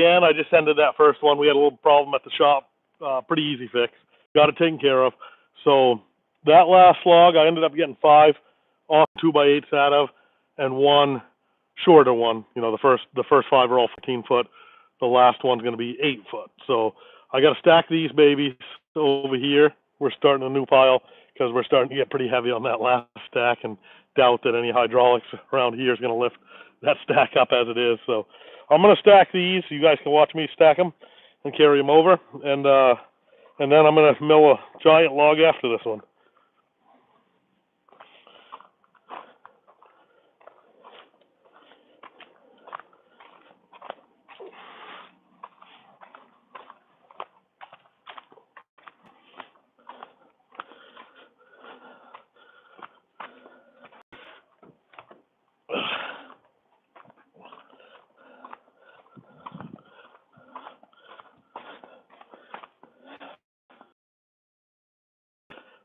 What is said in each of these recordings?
again, I just ended that first one. We had a little problem at the shop. Pretty easy fix. Got it taken care of. So that last log, I ended up getting 5 off 2x8s out of, and one shorter one. You know, the first 5 are all 14 foot. The last one's going to be 8 foot. So I got to stack these babies over here. We're starting a new pile because we're starting to get pretty heavy on that last stack, and doubt that any hydraulics around here is going to lift that stack up as it is. So I'm going to stack these. You guys can watch me stack them and carry them over, and then I'm going to mill a giant log after this one.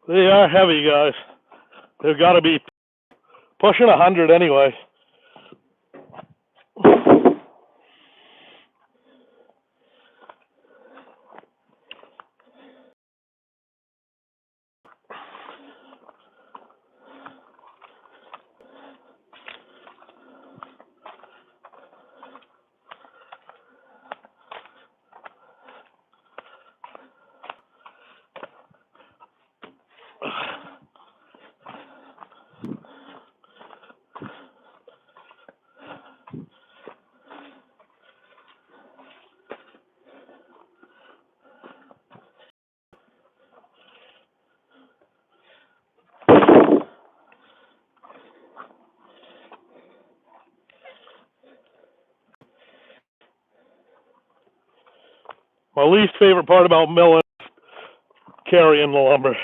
They are heavy, guys. They've got to be pushing 100 anyway. My least favorite part about milling is carrying the lumber.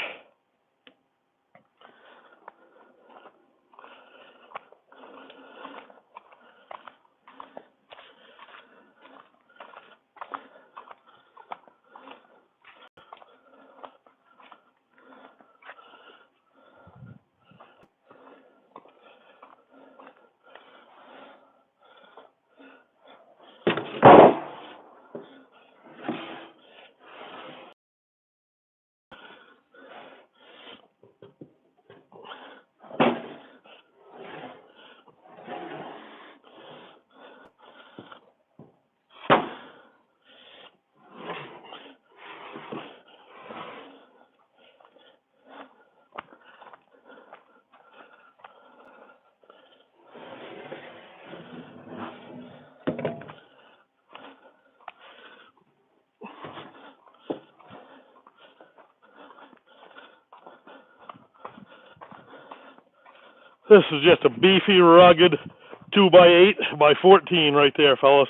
This is just a beefy, rugged 2x8 by 14 right there, fellas.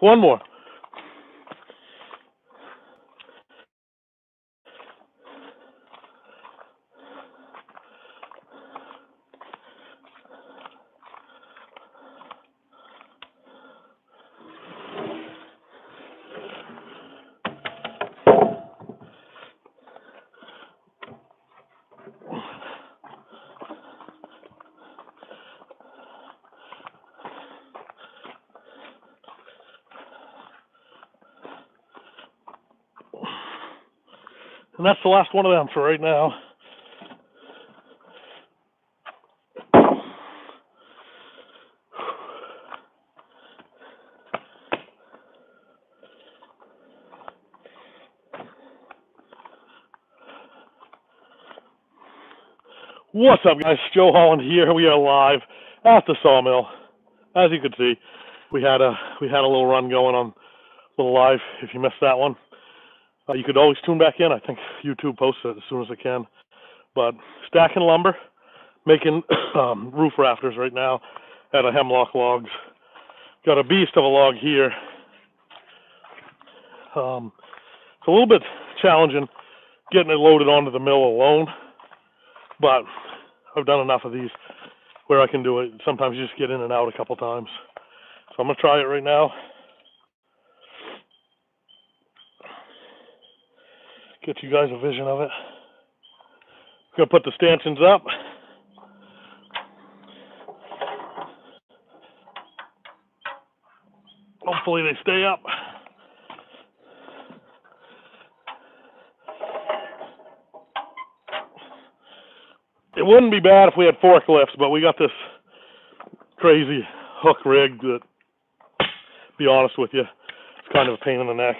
One more. And that's the last one of them for right now. What's up, guys? Joe Holland here. We are live at the sawmill. As you can see, we had a little run going on the live. If you missed that one, you could always tune back in. I think YouTube posts it as soon as it can. But stacking lumber, making roof rafters right now out of hemlock logs. Got a beast of a log here. It's a little bit challenging getting it loaded onto the mill alone, but I've done enough of these where I can do it. Sometimes you just get in and out a couple times. So I'm going to try it right now. Get you guys a vision of it. Going to put the stanchions up. Hopefully they stay up. It wouldn't be bad if we had forklifts, but we got this crazy hook rig that, to be honest with you, it's kind of a pain in the neck.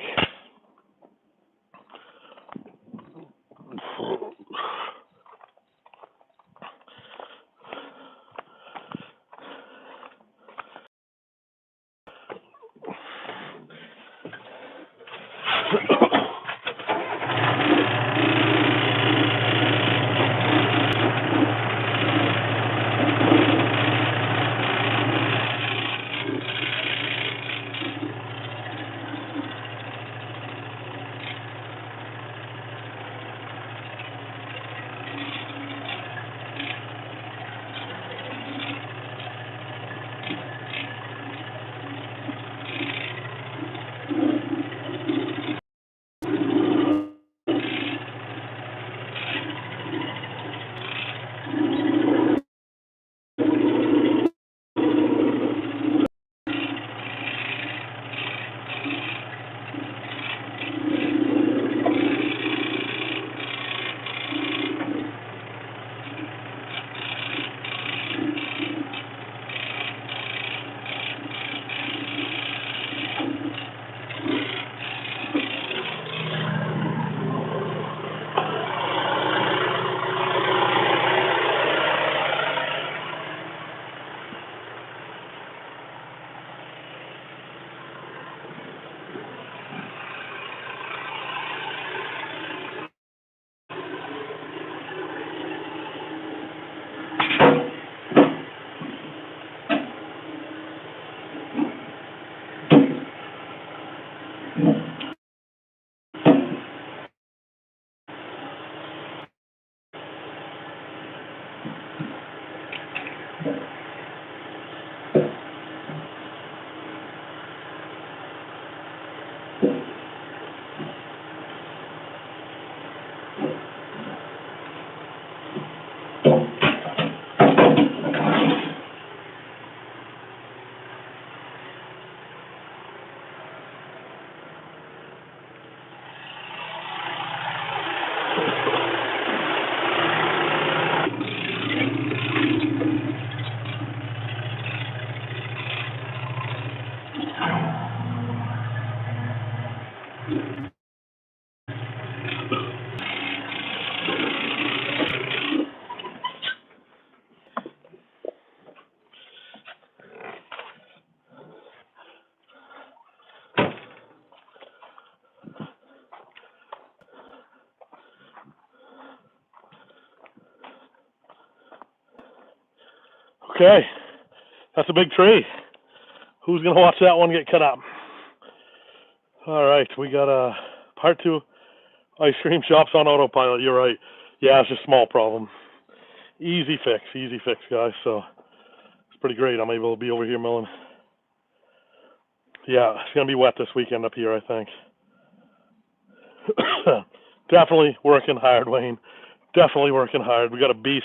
Okay, that's a big tree. Who's going to watch that one get cut up? All right, we got a part 2 ice cream shops on autopilot. You're right. Yeah, it's just a small problem. Easy fix, guys. So it's pretty great. I'm able to be over here milling. Yeah, it's going to be wet this weekend up here, I think. Definitely working hard, Wayne. Definitely working hard. We got a beast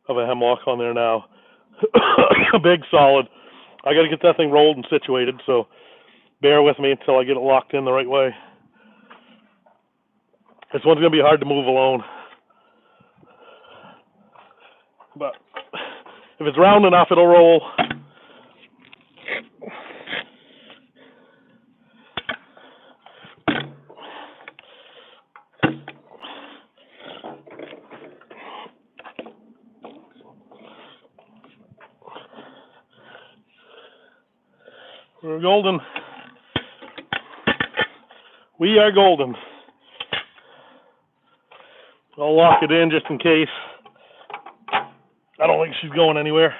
of a hemlock on there now. A big solid. I got to get that thing rolled and situated, so bear with me until I get it locked in the right way. This one's going to be hard to move alone. But if it's round enough, it'll roll. We're golden. We are golden. I'll lock it in just in case. I don't think she's going anywhere.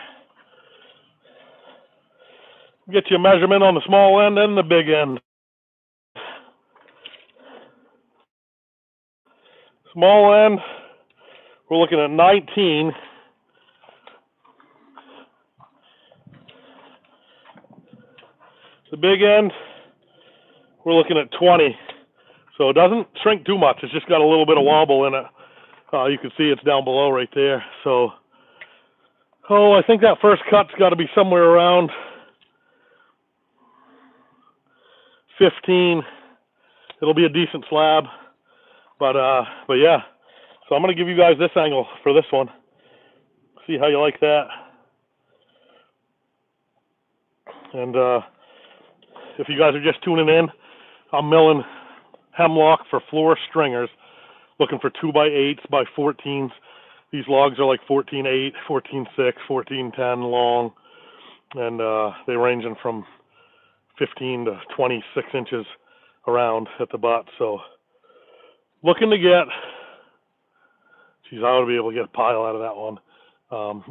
Get you a measurement on the small end and the big end. Small end, we're looking at 19. The big end, we're looking at 20. So it doesn't shrink too much. It's just got a little bit of wobble in it. You can see it's down below right there. So, I think that first cut's got to be somewhere around 15. It'll be a decent slab. But yeah. So I'm going to give you guys this angle for this one. See how you like that. And if you guys are just tuning in, I'm milling hemlock for floor stringers, looking for 2x8s by 14s. These logs are like 14.8, 14.6, 14.10 long, and they ranging from 15 to 26 inches around at the butt. So looking to get, geez, I ought to be able to get a pile out of that one.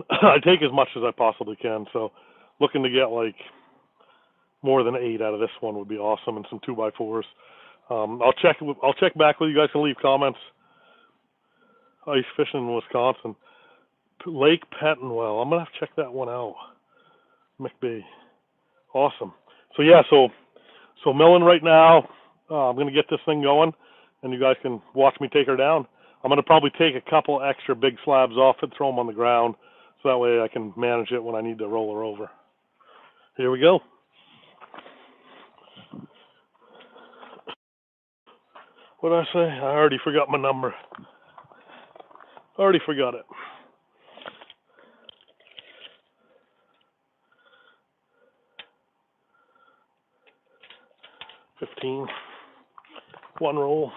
I take as much as I possibly can, so looking to get like more than 8 out of this one would be awesome, and some 2x4s. I'll check back with you guys. Can leave comments. Ice fishing in Wisconsin, Lake Pentonwell. I'm gonna have to check that one out. McBee, awesome. So yeah, so milling right now. I'm gonna get this thing going, and you guys can watch me take her down. I'm gonna probably take a couple extra big slabs off and throw them on the ground, so that way I can manage it when I need to roll her over. Here we go. What did I say? I already forgot my number. Already forgot it. 15. One roll.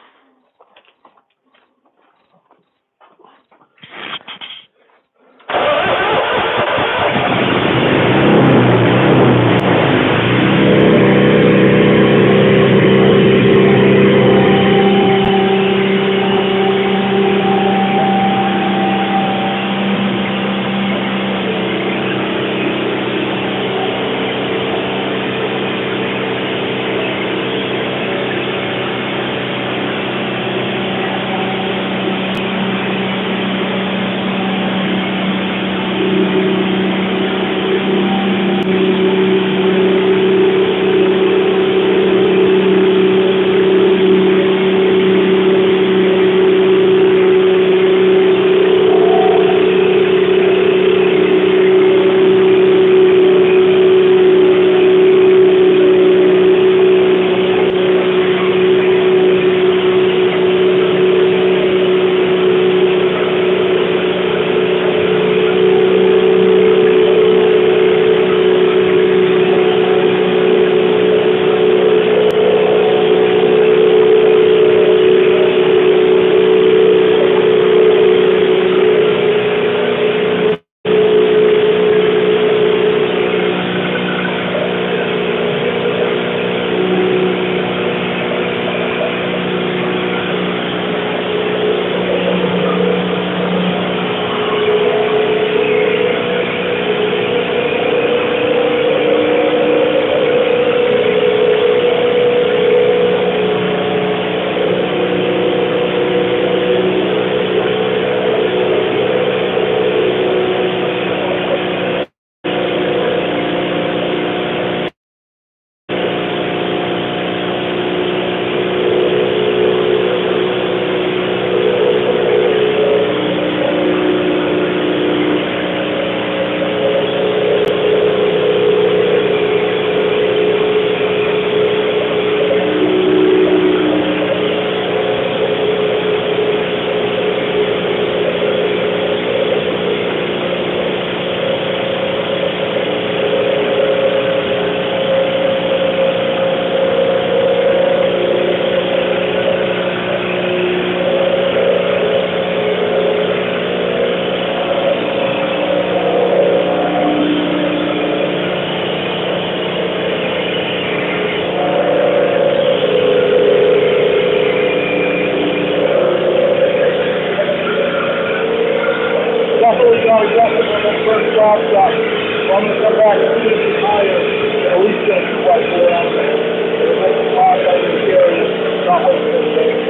back feet higher, at least get a 2x4 out there. It'll make the spot out in the area, not wasting any bait.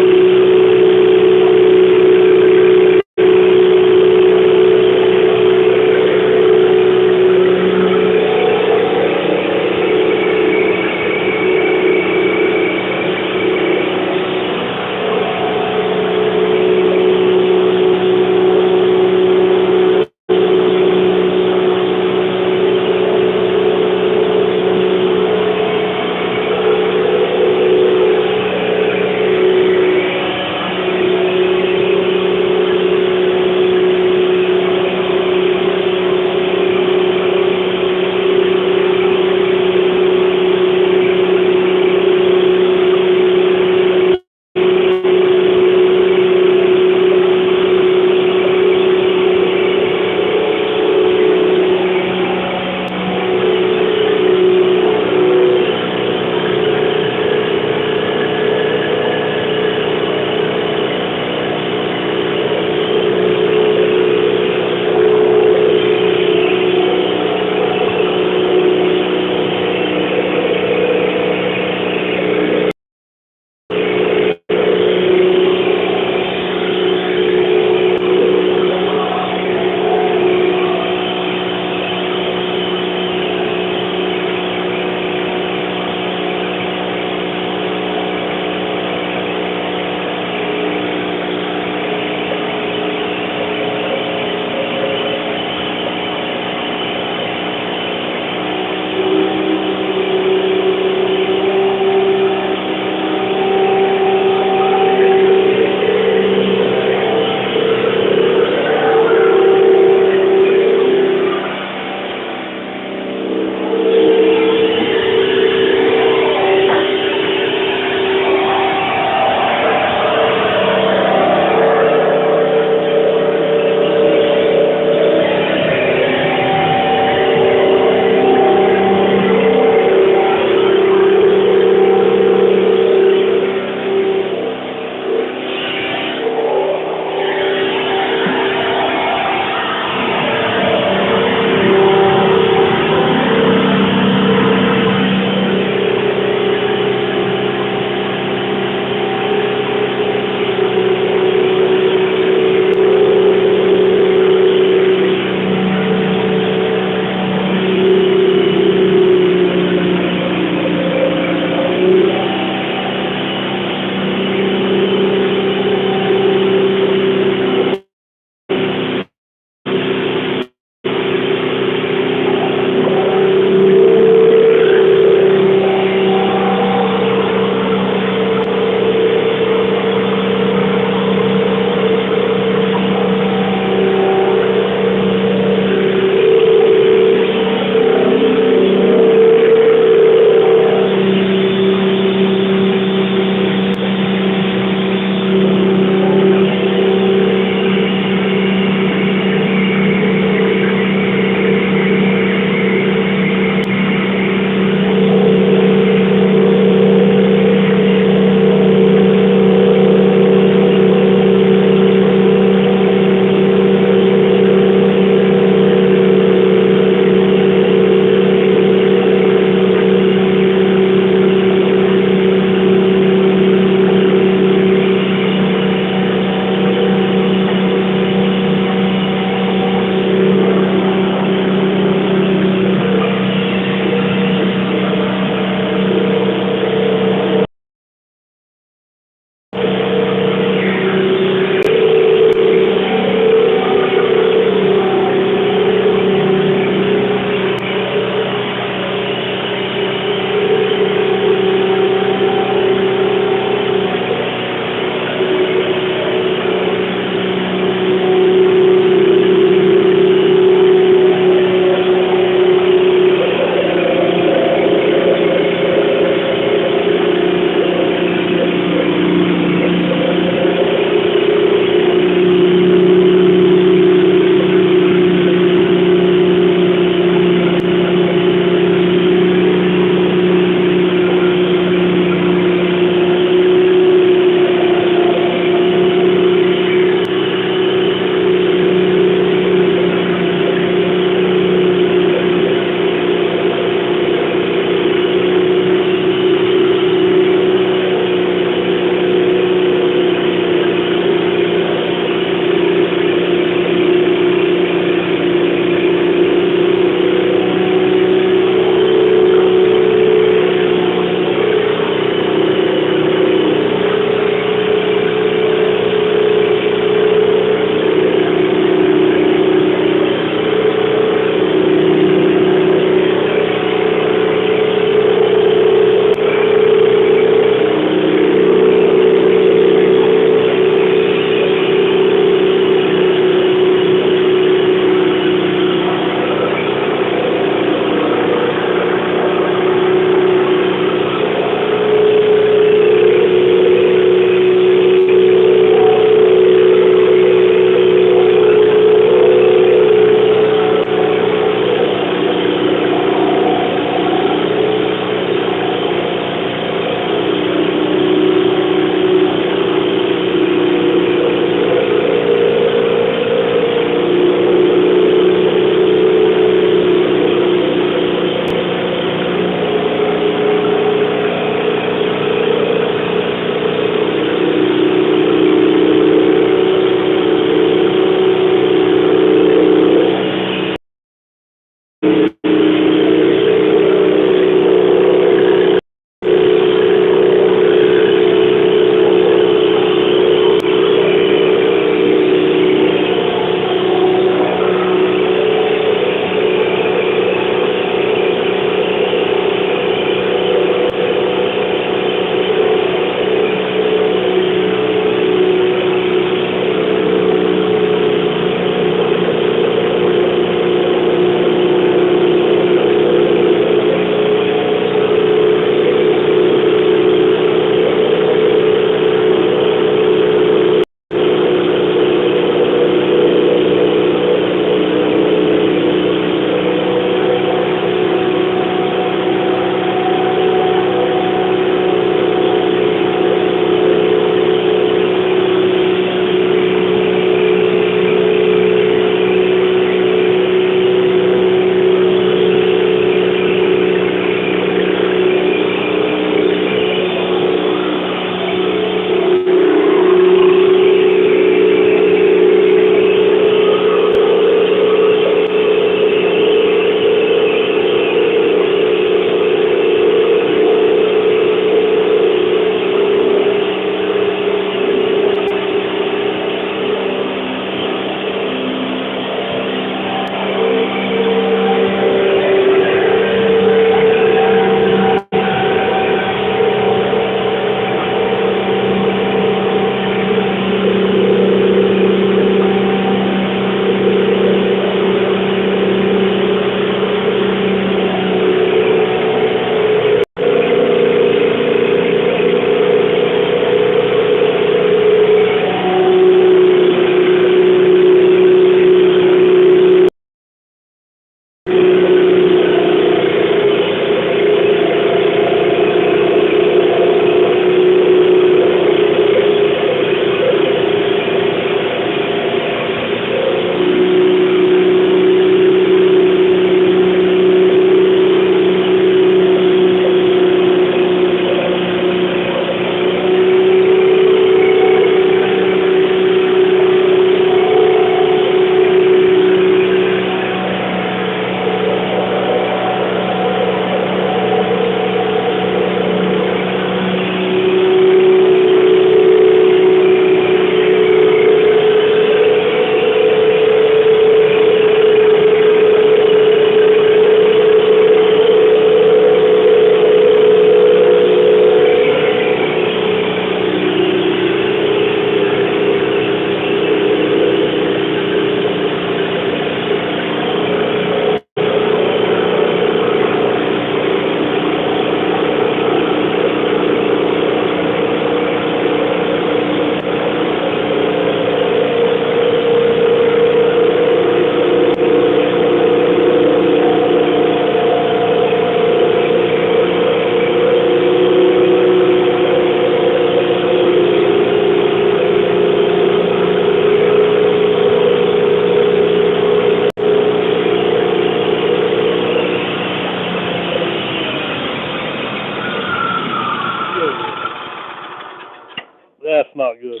that's not good.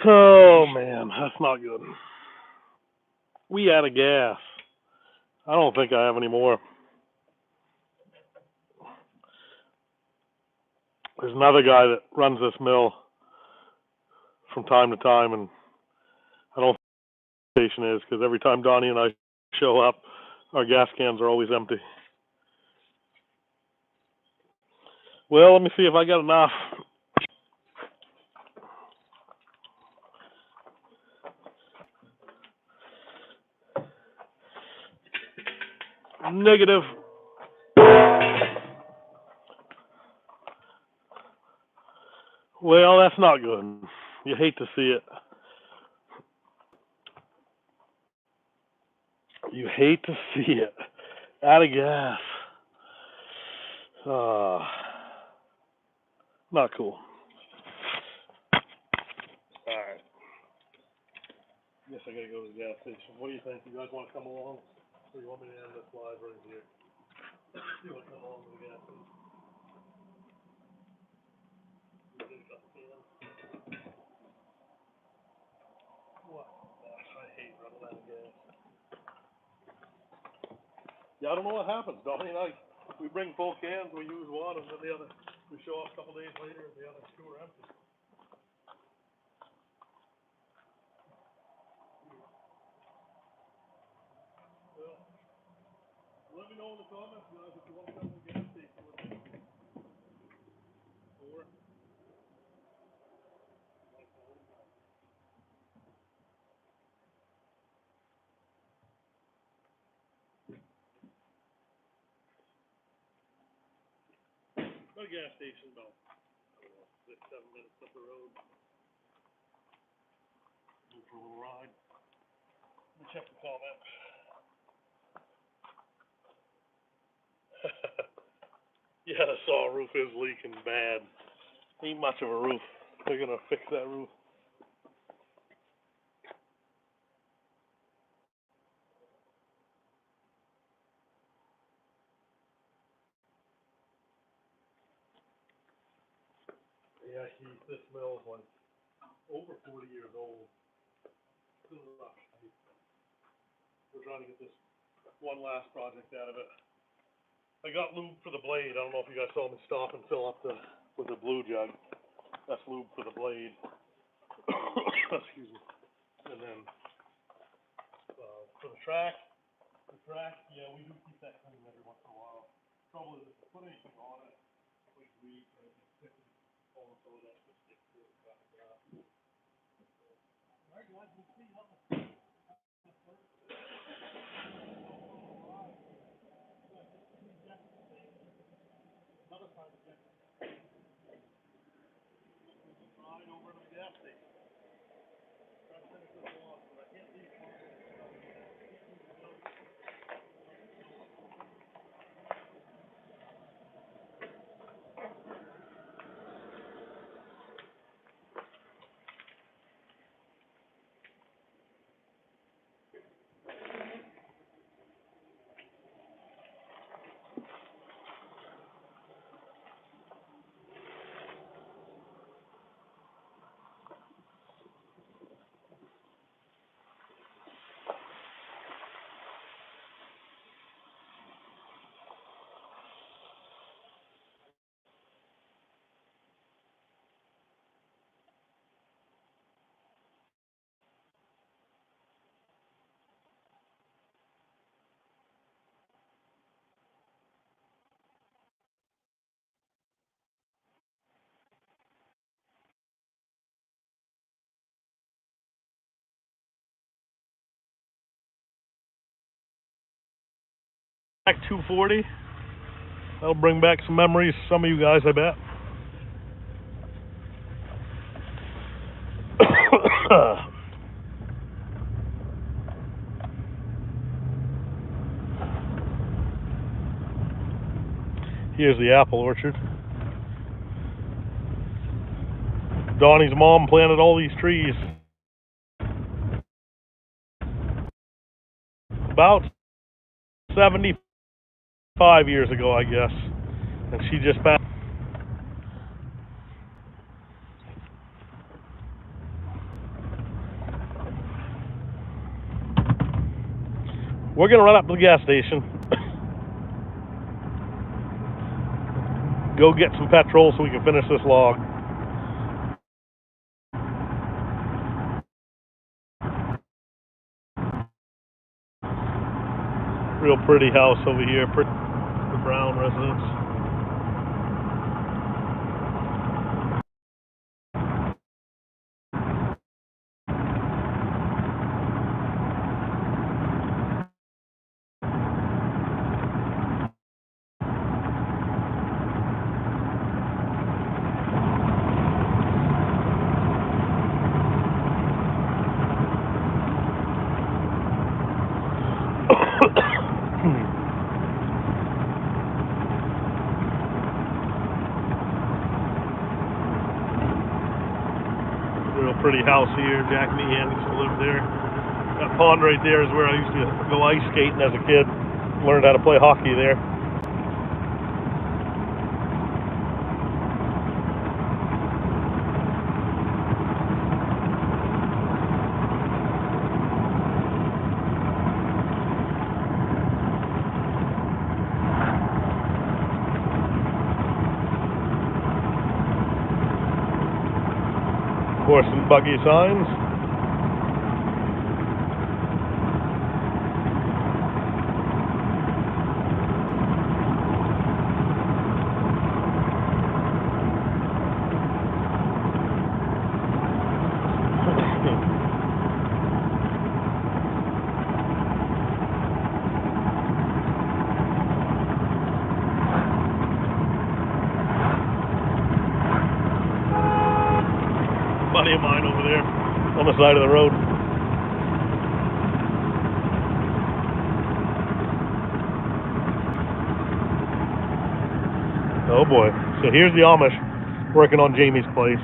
Oh man, that's not good. We out of gas. I don't think I have any more. There's another guy that runs this mill from time to time, and I don't think the station is, because every time Donnie and I show up, our gas cans are always empty. Well, let me see if I got enough. Negative. Well, that's not good. You hate to see it. You hate to see it. Out of gas. Not cool. Alright. Guess I gotta go to the gas station. What do you think? You guys want to come along? Or you want me to end this live right here? You want to come along to the gas station? What? Gosh, I hate running out of gas. Yeah, I don't know what happens. Donnie and I, we bring full cans, we use one, and then the other, we show up a couple days later, and the other two are empty. Well, let me know in the comments, guys, if you want to come to the gas station with me. Or no gas station, about, I don't know, 6-7 minutes up the road. Go for a little ride. Let me check the comments. Yeah, the saw roof is leaking bad. Ain't much of a roof. They're gonna fix that roof. Yeah, this mill is like over 40 years old. We're trying to get this one last project out of it. I got lube for the blade. I don't know if you guys saw me stop and fill up with the blue jug. That's lube for the blade. Excuse me. And then for the track, yeah, we do keep that clean every once in a while. Trouble is, if you put anything on it, like grease or anything sticky, all of that just sticks to it. Alright, guys, we'll see you. Ride over to the gas station. Try to finish this off, but I can't leave. Back 240. That'll bring back some memories, some of you guys, I bet. Here's the apple orchard. Donnie's mom planted all these trees about 75 years ago, I guess. And she just passed. We're gonna run up to the gas station, go get some petrol so we can finish this log. Real pretty house over here, the Brown residence. Real pretty house here. Jack Meehan used to live there. That pond right there is where I used to go ice skating as a kid. Learned how to play hockey there. Horse and buggy signs. Buddy of mine over there on the side of the road. Oh boy. So here's the Amish working on Jamie's place.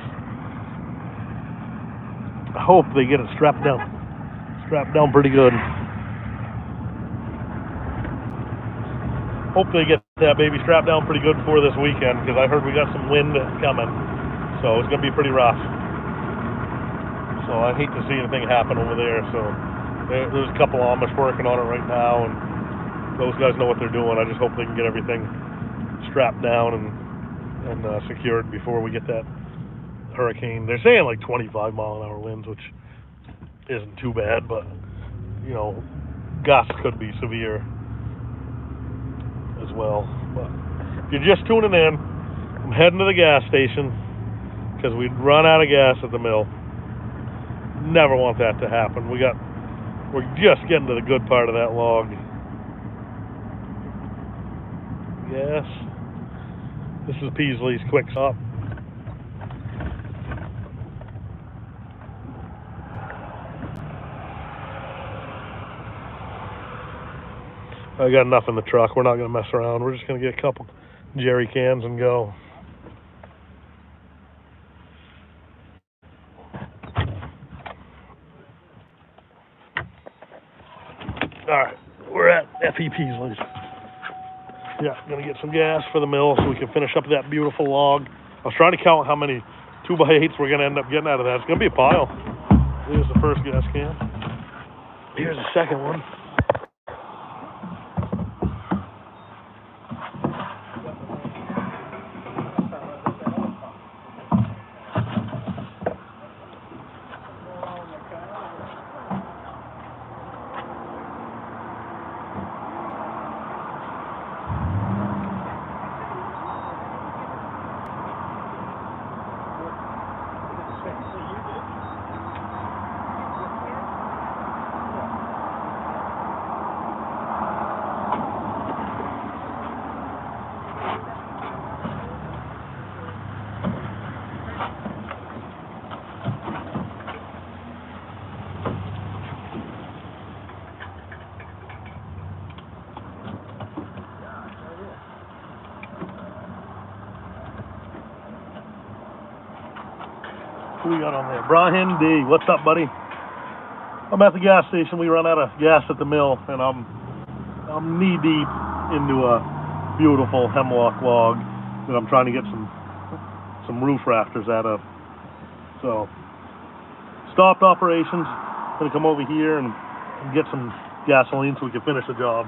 I hope they get it strapped down. Strapped down pretty good. Hope they get that baby strapped down pretty good for this weekend, because I heard we got some wind coming. So it's going to be pretty rough. So I hate to see anything happen over there. So there's a couple Amish working on it right now, and those guys know what they're doing. I just hope they can get everything strapped down and secured before we get that hurricane. They're saying like 25-mile-an-hour winds, which isn't too bad, but you know, gusts could be severe as well. But if you're just tuning in, I'm heading to the gas station because we'd run out of gas at the mill. Never want that to happen. We're just getting to the good part of that log. Yes. This is Peasley's Quick Stop. I got enough in the truck. We're not going to mess around. We're just going to get a couple jerry cans and go. Alright, we're at F.E. Peasley's. Yeah, gonna get some gas for the mill so we can finish up that beautiful log. I was trying to count how many 2x8s we're gonna end up getting out of that. It's gonna be a pile. Here's the first gas can. Here's the second one. Who we got on there? Brian D. What's up, buddy? I'm at the gas station. We run out of gas at the mill, and I'm knee deep into a beautiful hemlock log that I'm trying to get some roof rafters out of. So stopped operations. Gonna come over here and get some gasoline so we can finish the job.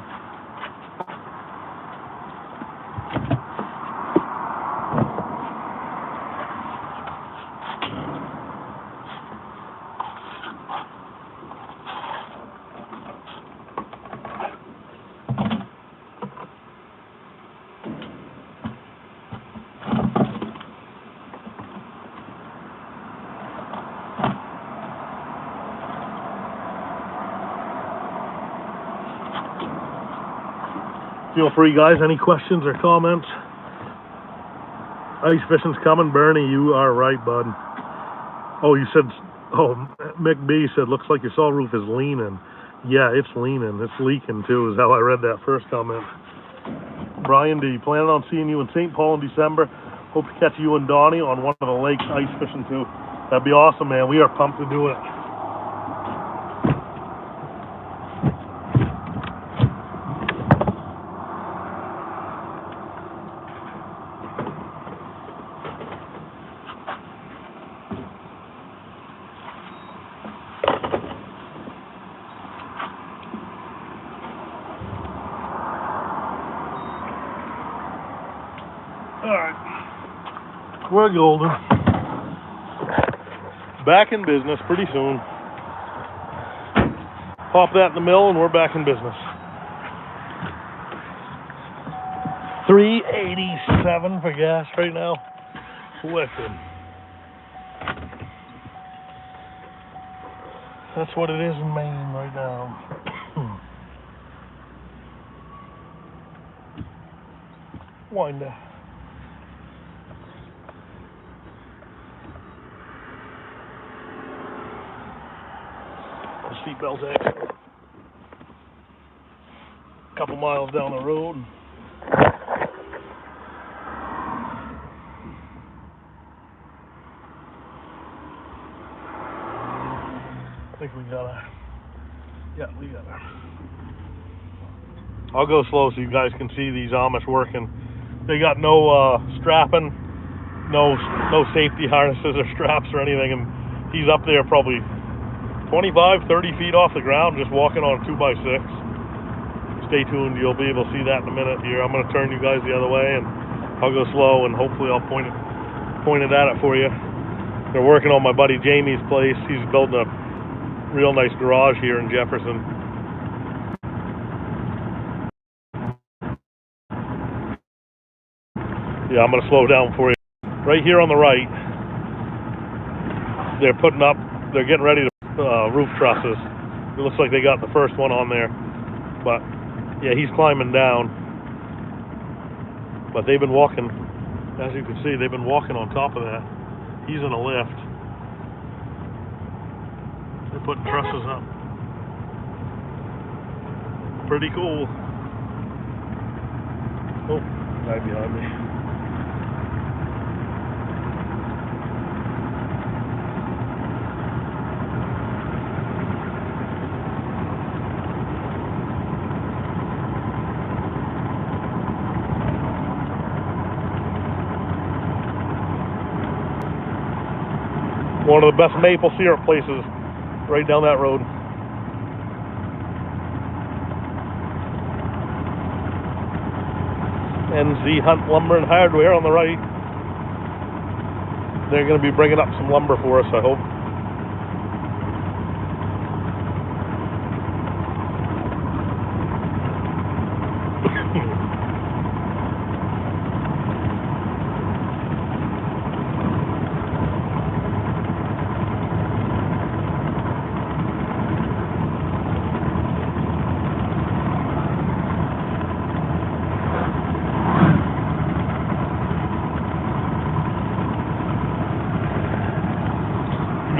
Feel free, guys. Any questions or comments? Ice fishing's coming, Bernie. You are right, bud. Oh, you said, oh, Mick B said, looks like your saw roof is leaning. Yeah, it's leaning. It's leaking, too, is how I read that first comment. Brian D, planning on seeing you in St. Paul in December. Hope to catch you and Donnie on one of the lakes ice fishing, too. That'd be awesome, man. We are pumped to do it. Alright, we're golden. Back in business pretty soon. Pop that in the mill and we're back in business. 387 for gas right now. Wicked. That's what it is in Maine right now. Wind up. Seatbelt exit. A couple miles down the road. I think we got a. Yeah, we got a. I'll go slow so you guys can see these Amish working. They got no strapping, no safety harnesses or straps or anything, and he's up there probably 25, 30 feet off the ground, just walking on a 2x6. Stay tuned, you'll be able to see that in a minute here. I'm going to turn you guys the other way, and I'll go slow, and hopefully I'll point it at it for you. They're working on my buddy Jamie's place. He's building a real nice garage here in Jefferson. Yeah, I'm going to slow down for you. Right here on the right, they're getting ready to roof trusses. It looks like they got the first one on there, but yeah, he's climbing down. But they've been walking, as you can see, they've been walking on top of that. He's in a lift. They're putting trusses up. Pretty cool. Oh, guy behind me. One of the best maple syrup places right down that road. NZ Hunt Lumber and Hardware on the right. They're going to be bringing up some lumber for us, I hope.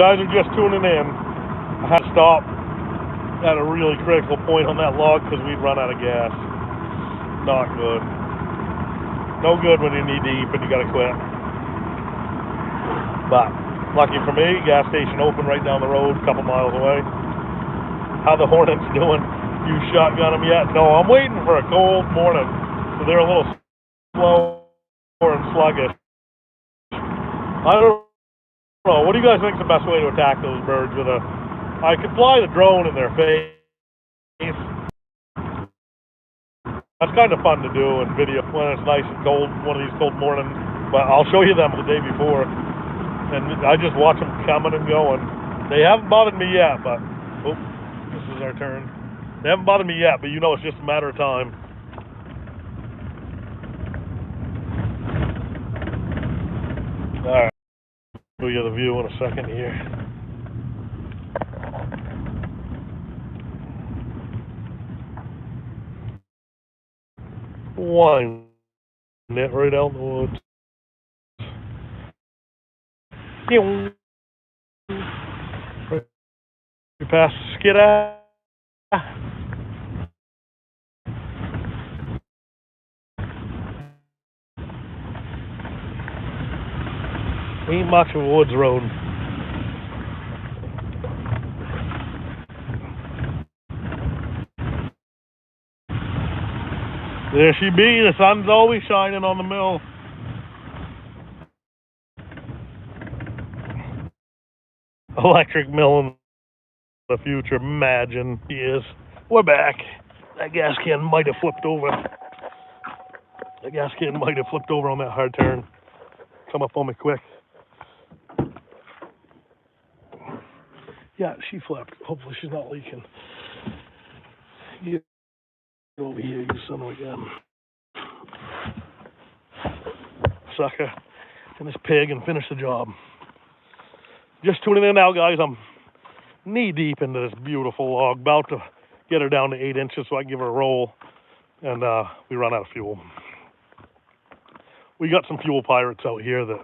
Guys are just tuning in. I had to stop at a really critical point on that log because we'd run out of gas. Not good. No good when you're knee deep and you gotta quit. But lucky for me, gas station open right down the road, a couple miles away. How the Hornets doing? You shotgun them yet? No, I'm waiting for a cold morning, so they're a little slow and sluggish. I don't know. What do you guys think is the best way to attack those birds with a... I could fly the drone in their face, That's kind of fun to do and video when it's nice and cold, one of these cold mornings. But I'll show you them the day before. And I just watch them coming and going. They haven't bothered me yet, but oh, this is our turn. They haven't bothered me yet, but you know it's just a matter of time. All right, show you the view in a second here. Wine net right out in the woods. Right past Skidda. Ain't much of a woods road. There she be. The sun's always shining on the mill. Electric mill in the future. Imagine. Yes. We're back. That gas can might have flipped over. That gas can might have flipped over on that hard turn. Come up on me quick. Yeah, she flipped. Hopefully she's not leaking. Get over here, you son of a gun. Sucker. And this pig and finish the job. Just tuning in now, guys. I'm knee deep into this beautiful log. About to get her down to 8 inches so I can give her a roll. And we run out of fuel. We got some fuel pirates out here that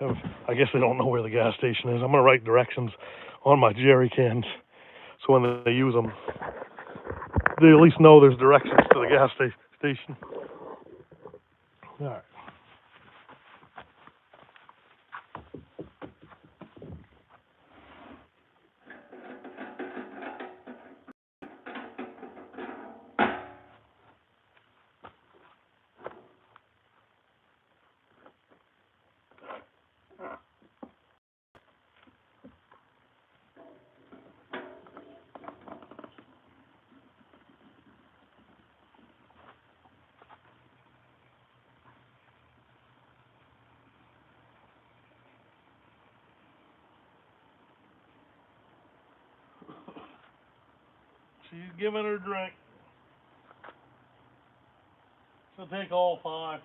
have, I guess they don't know where the gas station is. I'm going to write directions on my jerry cans so when they use them, they at least know there's directions to the gas station. All right. She's giving her a drink. She'll take all 5.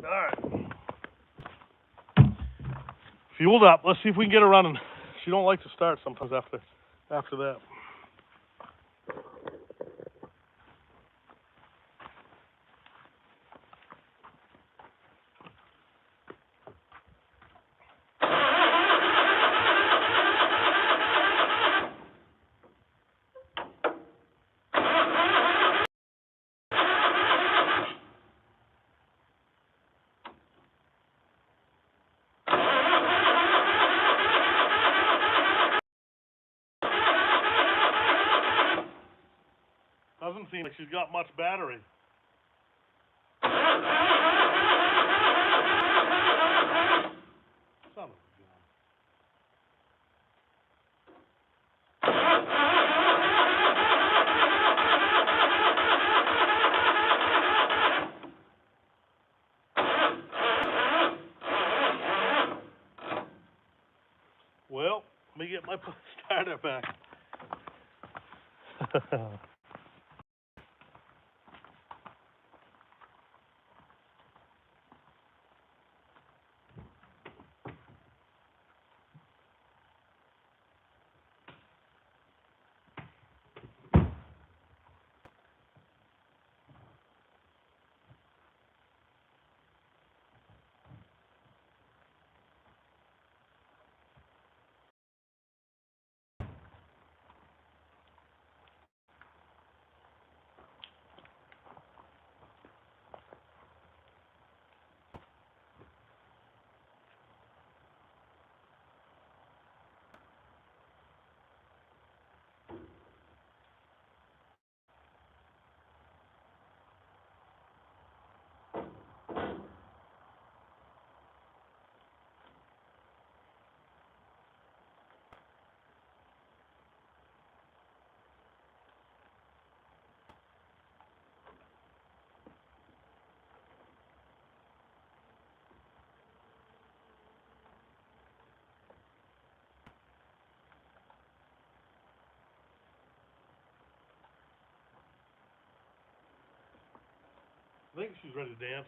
All right. Fueled up. Let's see if we can get her running. She don't like to start sometimes after that. she's got much battery. Son of a gun. Well, let me get my starter back. I think she's ready to dance.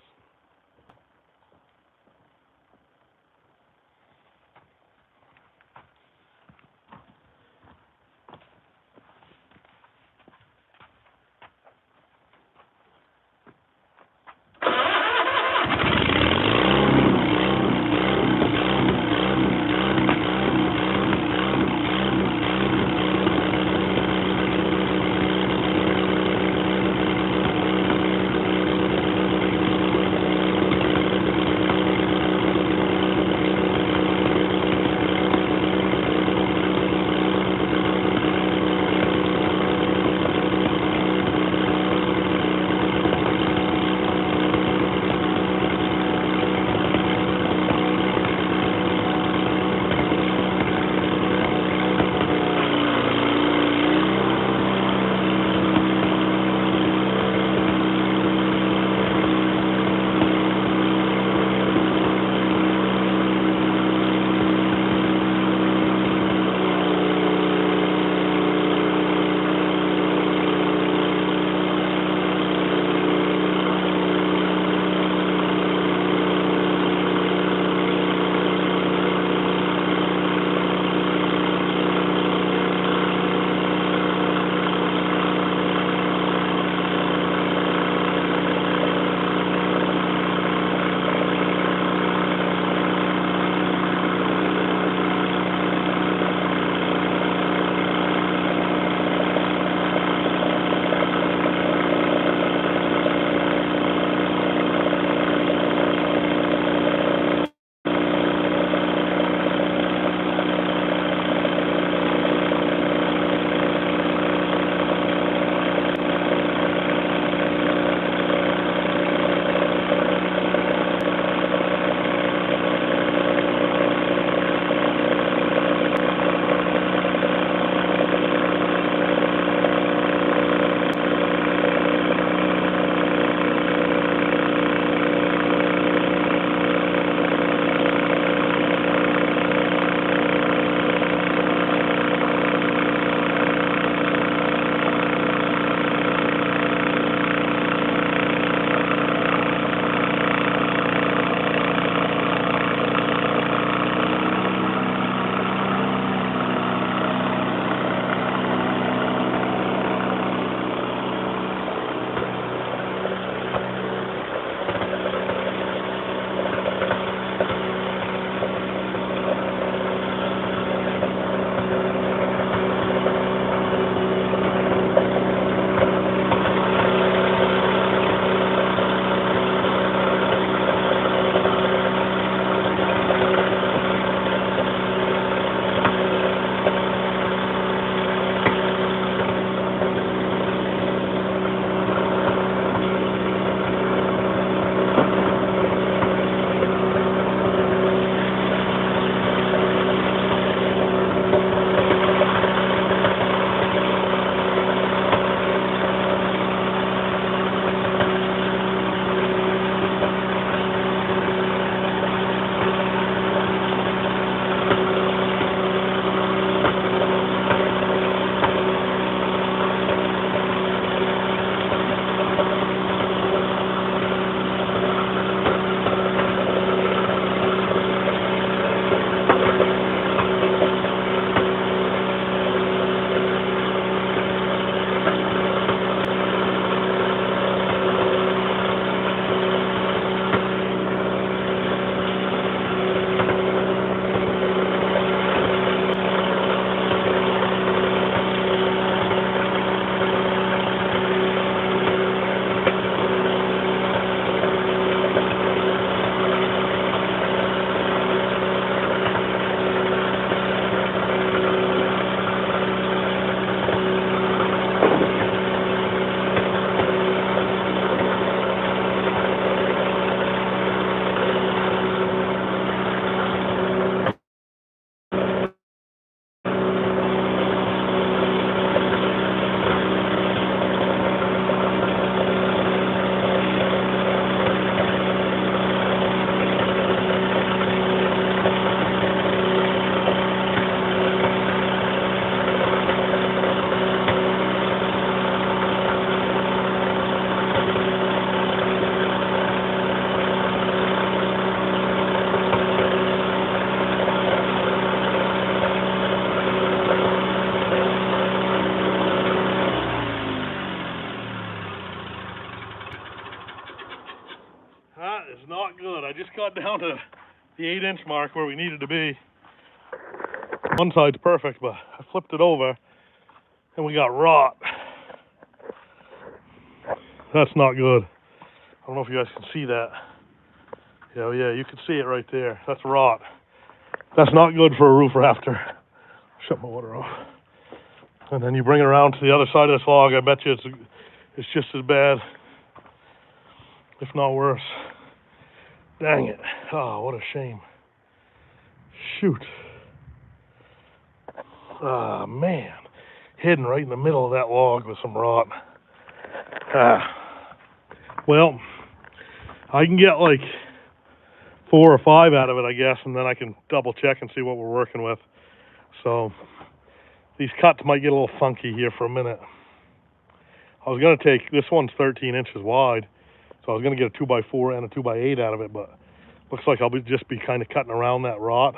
That is not good. I just got down to the 8-inch mark where we needed to be. One side's perfect, but I flipped it over and we got rot. That's not good. I don't know if you guys can see that. Yeah, you can see it right there. That's rot. That's not good for a roof rafter. Shut my water off. And then you bring it around to the other side of this log. I bet you it's just as bad, if not worse. Dang it. Oh, what a shame. Shoot. Ah, man. Hidden right in the middle of that log with some rot. Well, I can get like 4 or 5 out of it, I guess, and then I can double check and see what we're working with. So these cuts might get a little funky here for a minute. I was going to take, this one's 13 inches wide, so I was going to get a 2x4 and a 2x8 out of it, but looks like I'll just be kind of cutting around that rot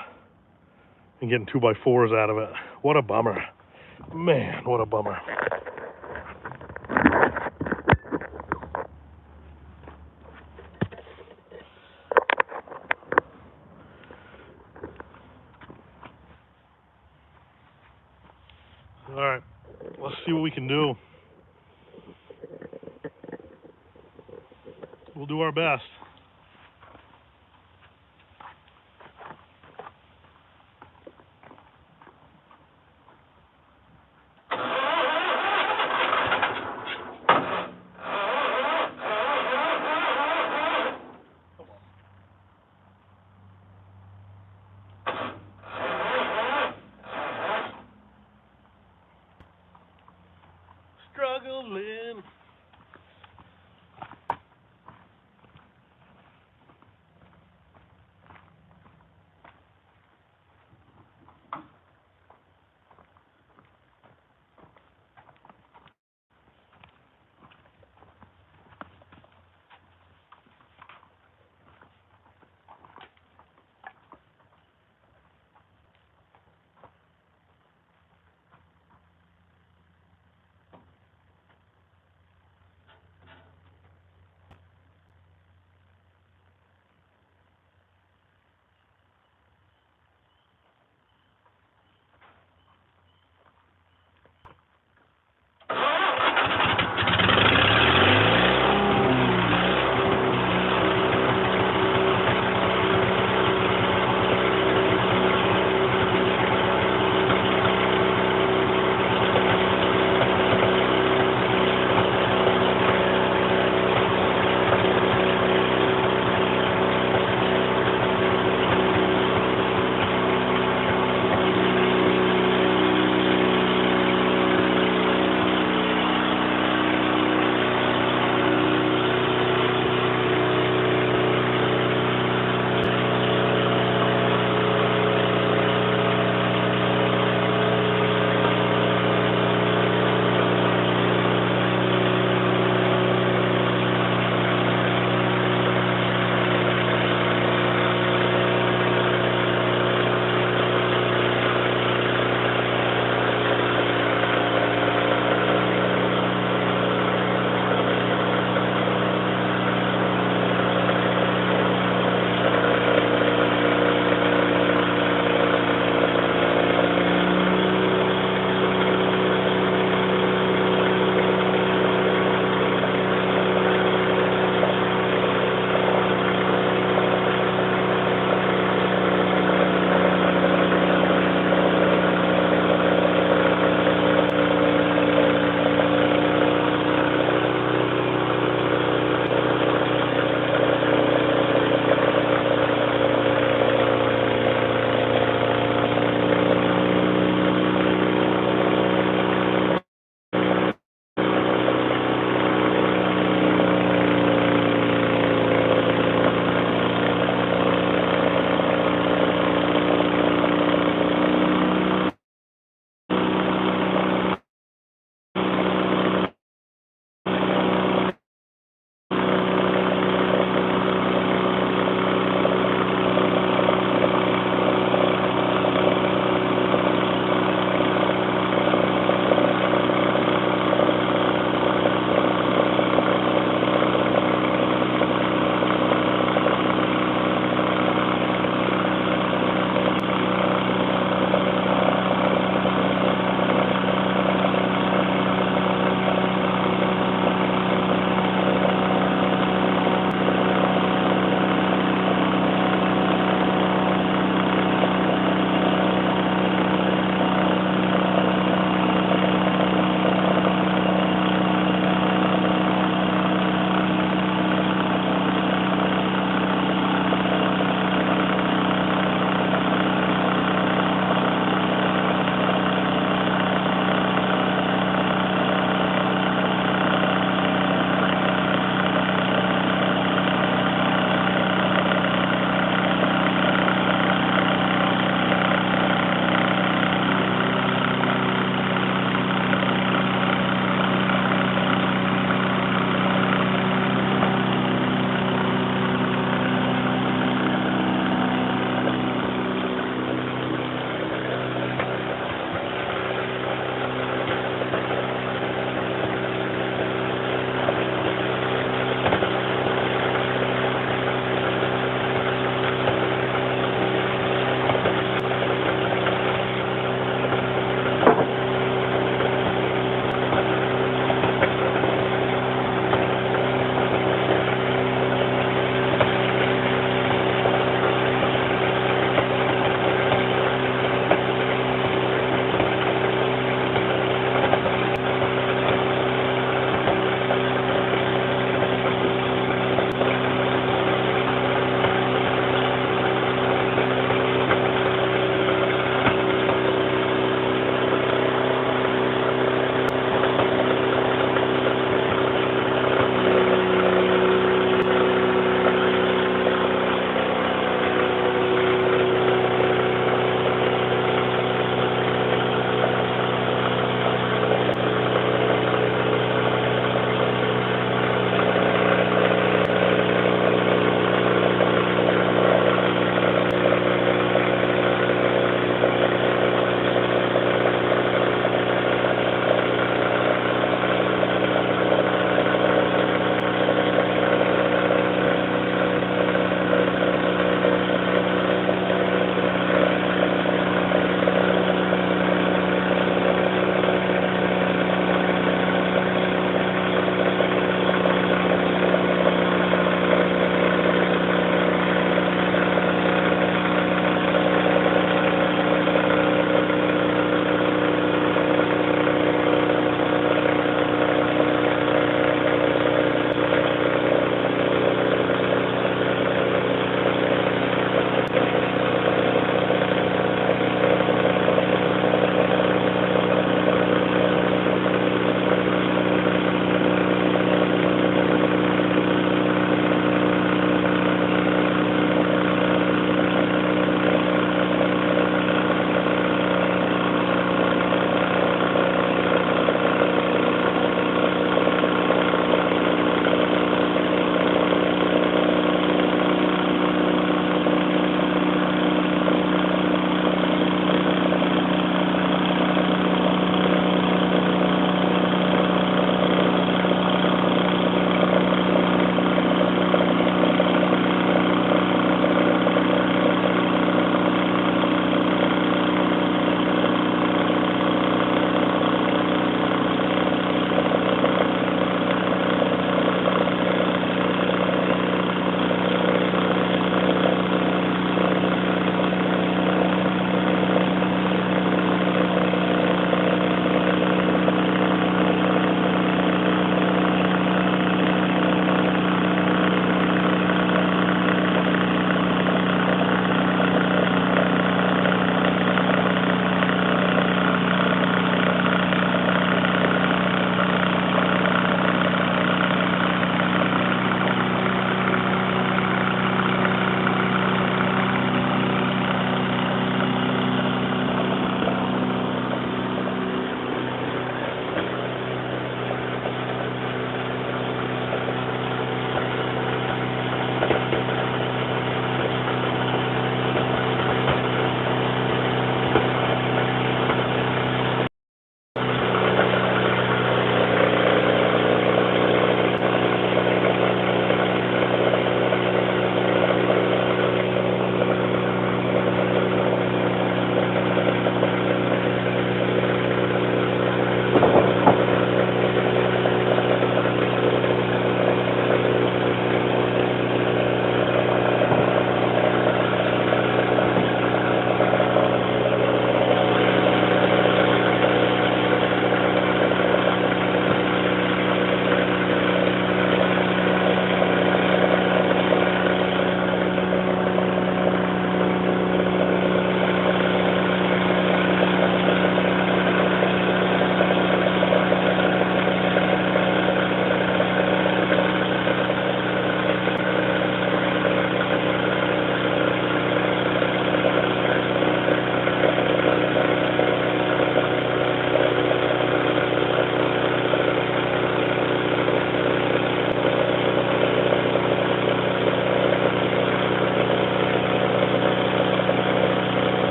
and getting 2x4s out of it. What a bummer. Man, what a bummer. All right, let's see what we can do. We'll do our best. Struggling.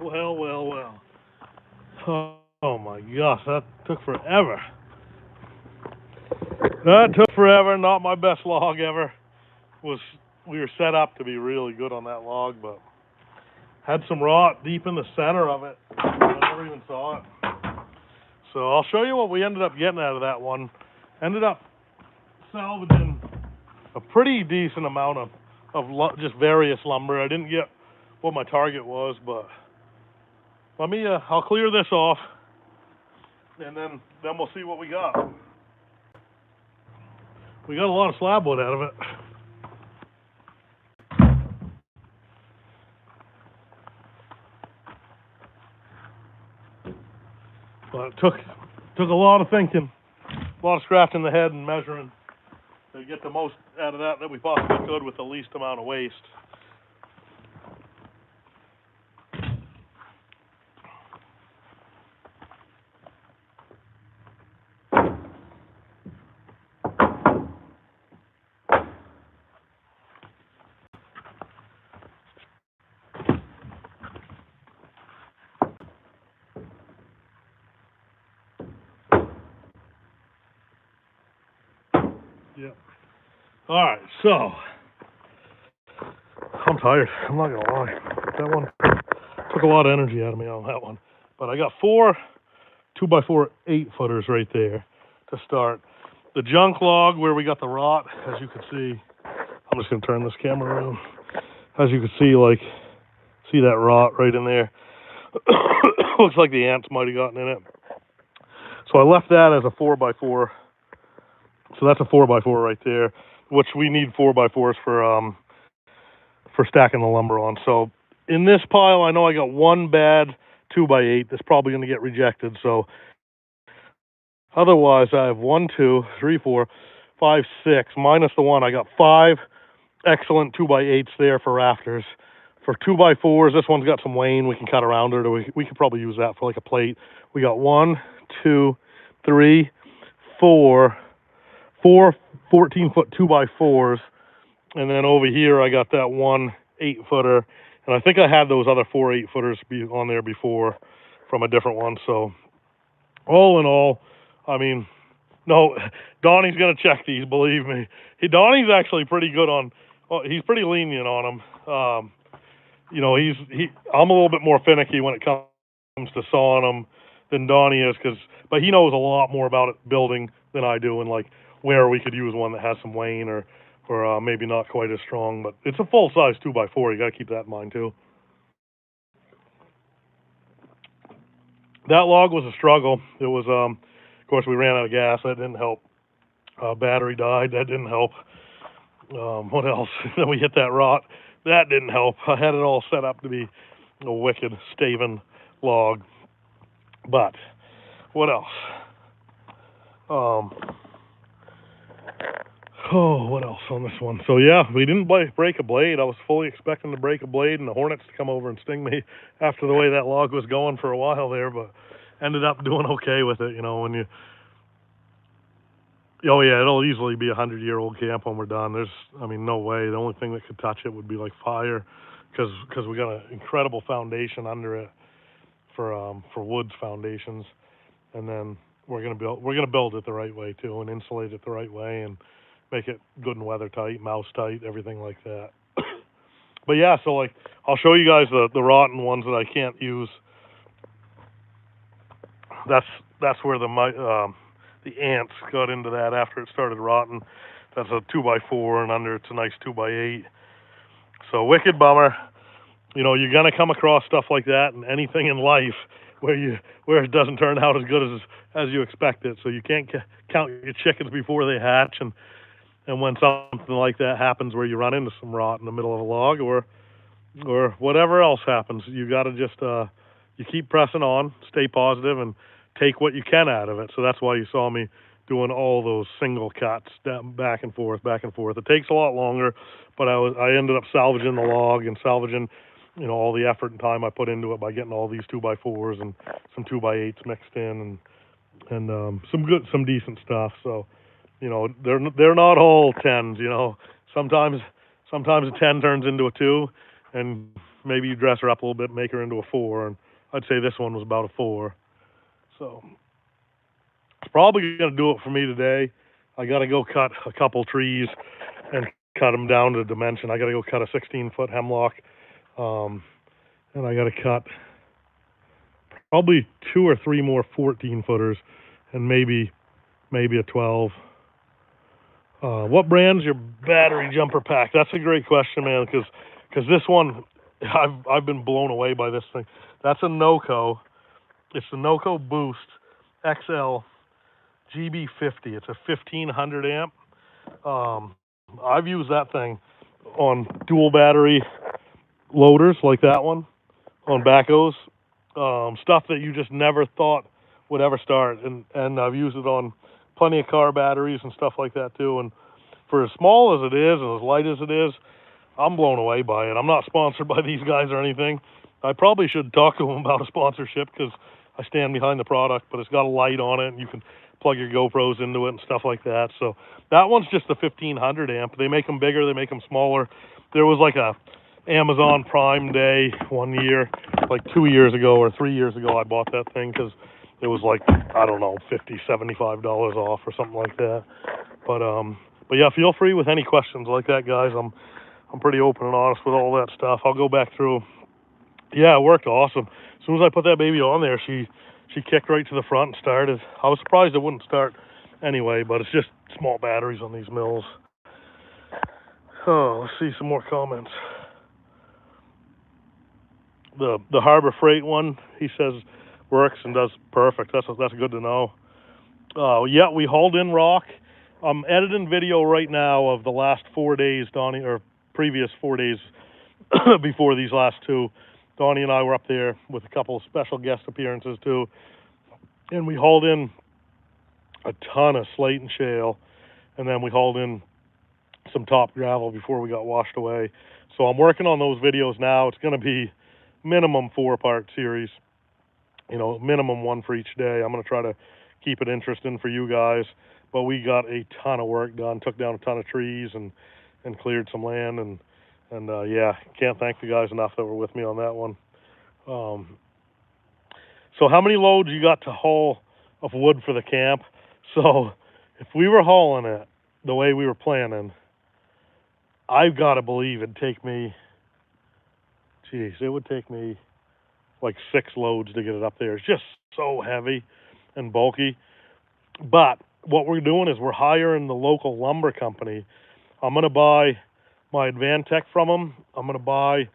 Well. Oh my gosh, that took forever. Not my best log ever. We were set up to be really good on that log, but had some rot deep in the center of it. I never even saw it. So I'll show you what we ended up getting out of that one. Ended up salvaging a pretty decent amount of just various lumber. I didn't get what my target was, but let me I'll clear this off, and then we'll see what we got. We got a lot of slab wood out of it. But it took a lot of thinking, a lot of scratching the head and measuring to get the most out of that we possibly could with the least amount of waste. Yeah. All right, so I'm tired. I'm not gonna lie. That one took a lot of energy out of me on that one. But I got 4 2x4 8-footers right there to start. The junk log where we got the rot, as you can see. I'm just gonna turn this camera around. As you can see, see that rot right in there. Looks like the ants might have gotten in it. So I left that as a 4x4. So that's a 4x4 right there, which we need 4x4s for stacking the lumber on. So in this pile, I know I got one bad 2x8 that's probably going to get rejected. So otherwise, I have 1, 2, 3, 4, 5, 6 minus the one. I got 5 excellent 2x8s there for rafters. For 2x4s, this one's got some wane. We can cut around it, or we could probably use that for like a plate. We got 1, 2, 3, 4 14-foot 2x4s, and then over here I got that one 8-footer, and I think I had those other 4 8-footers on there before from a different one. So all in all, I mean, no, Donnie's gonna check these, believe me. Donnie's actually pretty good on. He's pretty lenient on them. You know, I'm a little bit more finicky when it comes to sawing them than Donnie is, but he knows a lot more about it building than I do, and like where we could use one that has some wane or maybe not quite as strong. But it's a full-size 2x4. You got to keep that in mind too. That log was a struggle. It was, of course, we ran out of gas. That didn't help. Battery died. That didn't help. What else? Then we hit that rot. That didn't help. I had it all set up to be a wicked staving log. But what else? What else on this one? So yeah, we didn't break a blade. I was fully expecting to break a blade and the hornets to come over and sting me after the way that log was going for a while there, but ended up doing okay with it. You know, when oh yeah, it'll easily be 100-year-old camp when we're done. No way. The only thing that could touch it would be like fire, because we got an incredible foundation under it for woods foundations, and then we're gonna build it the right way too, and insulate it the right way, and make it good and weather tight, mouse tight, everything like that. But yeah, so like I'll show you guys the rotten ones that I can't use. That's where the ants got into that after it started rotting. That's a 2x4, and under it's a nice 2x8. So wicked bummer. You know, you're gonna come across stuff like that in anything in life where it doesn't turn out as good as you expect it. So you can't count your chickens before they hatch, and when something like that happens where you run into some rot in the middle of a log or whatever else happens, you got to just you keep pressing on, stay positive, and take what you can out of it. So that's why you saw me doing all those single cuts back and forth. It takes a lot longer, but I ended up salvaging the log and salvaging, you know, all the effort and time I put into it by getting all these 2x4s and some 2x8s mixed in, and some decent stuff. So, you know, they're not all 10s. You know, sometimes a 10 turns into a 2, and maybe you dress her up a little bit, make her into a 4, and I'd say this one was about a 4. So it's probably going to do it for me today. I got to go cut a couple trees and cut them down to dimension. I got to go cut a 16-foot hemlock, and I got to cut probably 2 or 3 more 14-footers, and maybe a 12. What brand's your battery jumper pack? That's a great question, man, because this one, I've been blown away by this thing. That's a NOCO. It's the NOCO Boost XL GB50. It's a 1500 amp. I've used that thing on dual battery loaders like that one, on backhoes, stuff that you just never thought would ever start, and I've used it on plenty of car batteries and stuff like that too. And for as small as it is and as light as it is, I'm blown away by it. I'm not sponsored by these guys or anything. I probably should talk to them about a sponsorship because I stand behind the product, but it's got a light on it and you can plug your GoPros into it and stuff like that. So that one's just the 1500 amp. They make them bigger, they make them smaller. There was like a Amazon Prime Day one year, like 2 years ago or 3 years ago, I bought that thing because it was like, I don't know, $50, $75 off or something like that. But yeah, feel free with any questions like that, guys. I'm pretty open and honest with all that stuff. I'll go back through. Yeah, it worked awesome. As soon as I put that baby on there, she kicked right to the front and started. I was surprised it wouldn't start anyway, but it's just small batteries on these mills. Oh, let's see some more comments. The Harbor Freight one, he says, works and does perfect. That's good to know. Yeah, we hauled in rock. I'm editing video right now of the last 4 days, Donnie, or previous 4 days before these last 2. Donnie and I were up there with a couple of special guest appearances too, and we hauled in a ton of slate and shale, and then we hauled in some top gravel before we got washed away. So I'm working on those videos now. It's going to be minimum 4-part series, minimum 1 for each day. I'm going to try to keep it interesting for you guys, but we got a ton of work done, took down a ton of trees and cleared some land, and yeah, can't thank the guys enough that were with me on that one. So how many loads you got to haul of wood for the camp? So if we were hauling it the way we were planning, I've got to believe it'd take me, it would take me like 6 loads to get it up there. It's just so heavy and bulky. But what we're doing is we're hiring the local lumber company. I'm going to buy my Advantech from them. I'm going to buy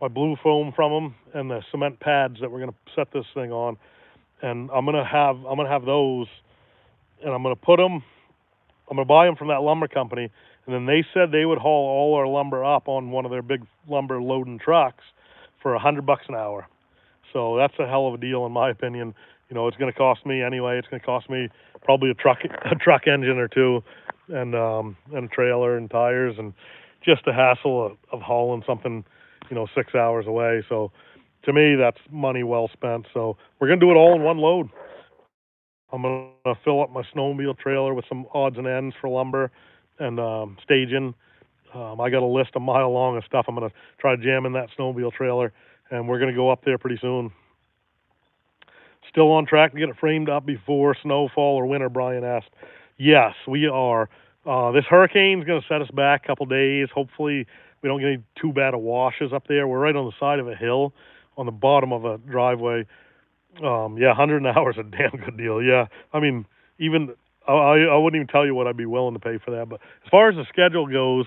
my blue foam from them and the cement pads that we're going to set this thing on. And I'm going to have those, and I'm going to buy them from that lumber company. And then they said they would haul all our lumber up on one of their big lumber loading trucks for $100 an hour. So that's a hell of a deal in my opinion. It's going to cost me anyway. It's going to cost me probably a truck engine or 2, and a trailer and tires, and just the hassle of hauling something, 6 hours away. So to me, that's money well spent. So we're going to do it all in one load. I'm going to fill up my snowmobile trailer with some odds and ends for lumber and staging. I got a list a mile long of stuff I'm going to try to jam in that snowmobile trailer, and we're going to go up there pretty soon. Still on track to get it framed up before snowfall or winter, Brian asked. Yes, we are. This hurricane's going to set us back a couple days. Hopefully we don't get any too bad of washes up there. We're right on the side of a hill on the bottom of a driveway. Yeah, 100 an hour is a damn good deal. Yeah, I mean, even I wouldn't even tell you what I'd be willing to pay for that. But as far as the schedule goes,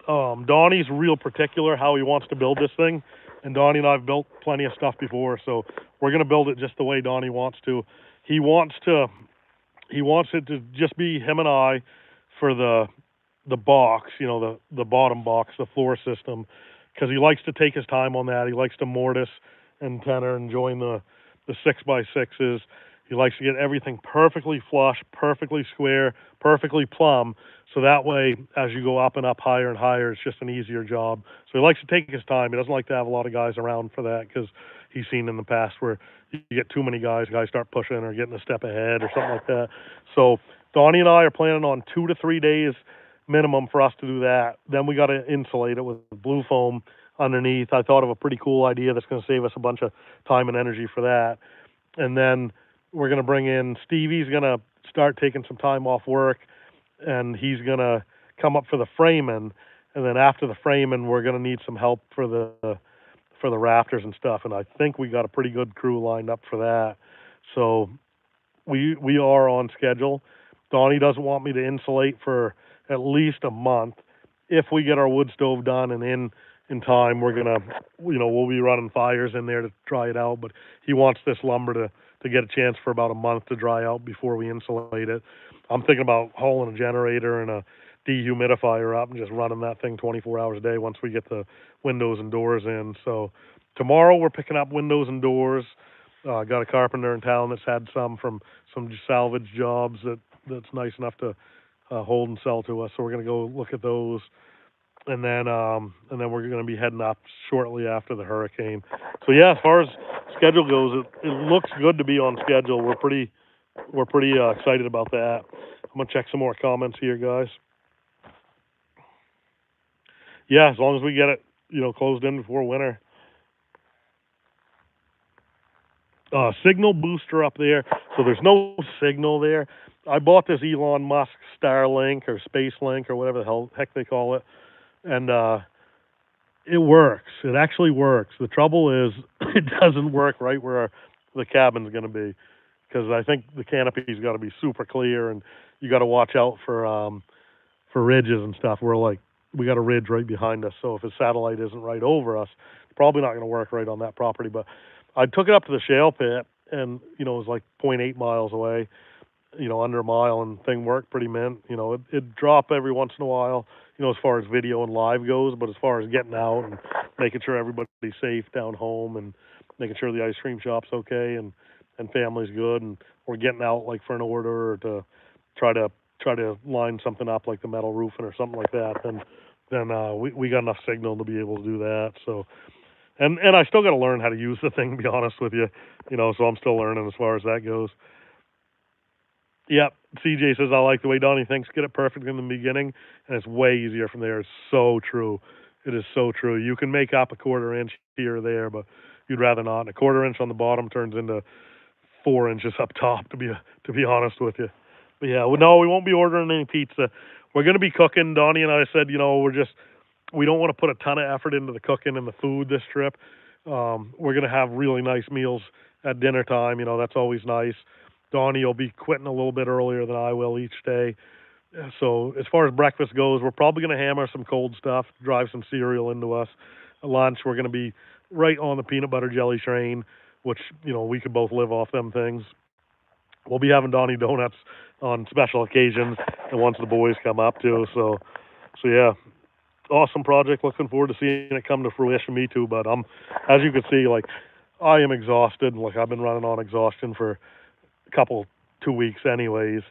Donnie's real particular how he wants to build this thing. And Donnie and I have built plenty of stuff before, so we're going to build it just the way Donnie wants to. He wants it to just be him and I for the box, the bottom box, the floor system, because he likes to take his time on that. He likes to mortise and tenor and join the 6x6s. He likes to get everything perfectly flush, perfectly square, perfectly plumb, so that way, as you go up and up higher and higher, it's just an easier job. So he likes to take his time. He doesn't like to have a lot of guys around for that, because he's seen in the past where you get too many guys start pushing or getting a step ahead or something like that. So Donnie and I are planning on 2 to 3 days minimum for us to do that. Then we got to insulate it with blue foam. underneath. I thought of a pretty cool idea that's going to save us a bunch of time and energy for that. And then we're going to bring in Stevie's going to start taking some time off work, and he's going to come up for the framing. And then after the framing, we're going to need some help for the rafters and stuff. And I think we got a pretty good crew lined up for that. So we are on schedule. Donnie doesn't want me to insulate for at least a month. If we get our wood stove done and in time, we're gonna, we'll be running fires in there to dry it out. But he wants this lumber to get a chance for about a month to dry out before we insulate it. I'm thinking about hauling a generator and a dehumidifier up and just running that thing 24 hours a day once we get the windows and doors in. So tomorrow we're picking up windows and doors. Got a carpenter in town that's had some from some salvage jobs that's nice enough to hold and sell to us. So we're gonna go look at those, and then we're gonna be heading up shortly after the hurricane. So yeah, as far as schedule goes, it looks good to be on schedule. We're pretty excited about that. I'm gonna check some more comments here, guys. Yeah, as long as we get it, closed in before winter. Signal booster up there, so there's no signal there. I bought this Elon Musk Starlink or Space Link or whatever the heck they call it, and it works. It actually works. The trouble is it doesn't work right where the cabin's going to be, because I think the canopy's got to be super clear, and you got to watch out for ridges and stuff. We got a ridge right behind us, so if a satellite isn't right over us, it's probably not going to work right on that property. But I took it up to the shale pit, and it was like 0.8 miles away, under a mile, and thing worked pretty mint. It'd drop every once in a while, as far as video and live goes, but as far as getting out and making sure everybody's safe down home and making sure the ice cream shop's okay and family's good, and we're getting out like for an order or to try to line something up like the metal roofing or something like that, then we got enough signal to be able to do that. So and I still got to learn how to use the thing, to be honest with you, so I'm still learning as far as that goes. Yep, CJ says, I like the way Donnie thinks. Get it perfect in the beginning, and it's way easier from there. It's so true. It is so true. You can make up a 1/4 inch here or there, but you'd rather not. And a 1/4 inch on the bottom turns into 4 inches up top, to be honest with you. But yeah, no, we won't be ordering any pizza. We're going to be cooking. Donnie and I said, we don't want to put a ton of effort into the cooking and the food this trip. We're going to have really nice meals at dinner time. That's always nice. Donnie will be quitting a little bit earlier than I will each day. So as far as breakfast goes, we're probably going to hammer some cold stuff, drive some cereal into us. At lunch, we're going to be right on the peanut butter jelly train, which, we could both live off them things. We'll be having Donnie donuts on special occasions and once the boys come up too. So yeah, awesome project. Looking forward to seeing it come to fruition. Me too. But as you can see, I am exhausted. I've been running on exhaustion for 2 weeks anyways.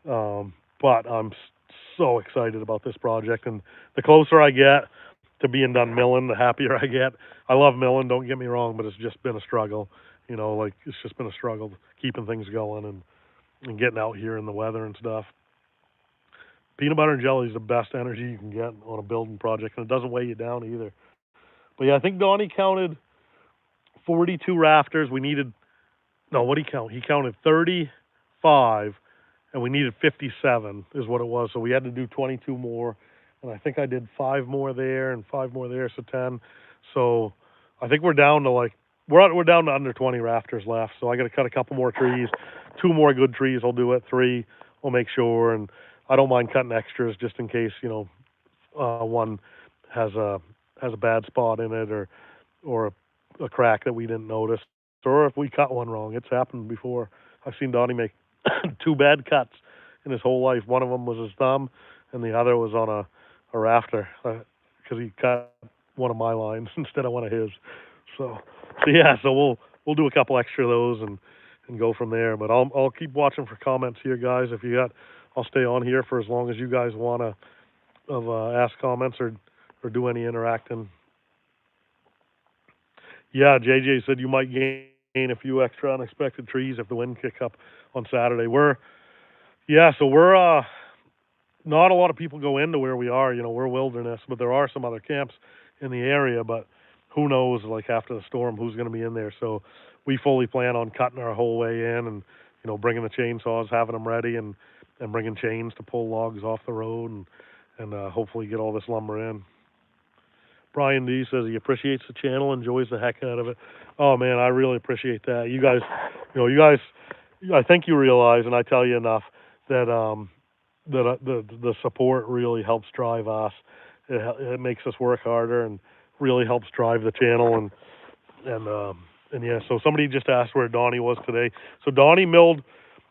But I'm so excited about this project, and the closer I get to being done milling, the happier I get. I love milling, don't get me wrong, but it's just been a struggle. It's just been a struggle keeping things going and getting out here in the weather and stuff. Peanut butter and jelly is the best energy you can get on a building project, and it doesn't weigh you down either. But yeah, I think Donnie counted 42 rafters. What did he count? He counted 35, and we needed 57 is what it was. So we had to do 22 more, and I think I did 5 more there and 5 more there, so 10. So I think we're down to we're down to under 20 rafters left. So I got to cut a couple more trees. 2 more good trees I'll do it. 3 we'll make sure, and I don't mind cutting extras just in case one has a bad spot in it or a crack that we didn't notice, or if we cut one wrong. It's happened before. I've seen Donnie make 2 bad cuts in his whole life. One of them was his thumb, and the other was on a rafter because he cut one of my lines instead of one of his. So yeah, so we'll do a couple extra of those and go from there. But I'll keep watching for comments here, guys. If you got, I'll stay on here for as long as you guys want to ask comments or do any interacting. Yeah, JJ said you might gain a few extra unexpected trees if the wind kicks up on Saturday. We're not a lot of people go into where we are. We're wilderness, but there are some other camps in the area, but who knows, like after the storm, who's going to be in there. So we fully plan on cutting our whole way in and, bringing the chainsaws, having them ready, and bringing chains to pull logs off the road and hopefully get all this lumber in. Brian D says he appreciates the channel, enjoys the heck out of it. Oh man, I really appreciate that. You guys, I think you realize, and I tell you enough, that the support really helps drive us. It makes us work harder and really helps drive the channel and yeah. So somebody just asked where Donnie was today. So Donnie milled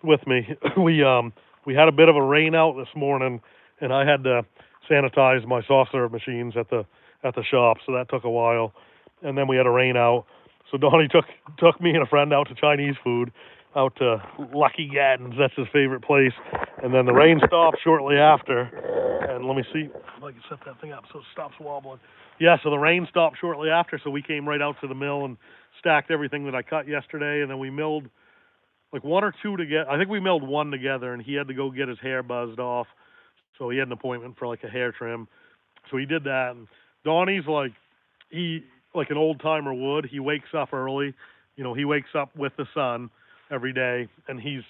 with me. We had a bit of a rain out this morning, and I had to sanitize my soft serve machines at the shop, so that took a while. And then we had a rain out. So Donnie took me and a friend out to Chinese food, out to Lucky Gatton's. That's his favorite place. And then the rain stopped shortly after. And let me see if I can set that thing up so it stops wobbling. Yeah, so the rain stopped shortly after, so we came right out to the mill and stacked everything that I cut yesterday. And then we milled like one or two together. I think we milled one together, and he had to go get his hair buzzed off. So he had an appointment for like a hair trim. So he did that. And Donnie's like an old timer would. He wakes up early. He wakes up with the sun every day, and he's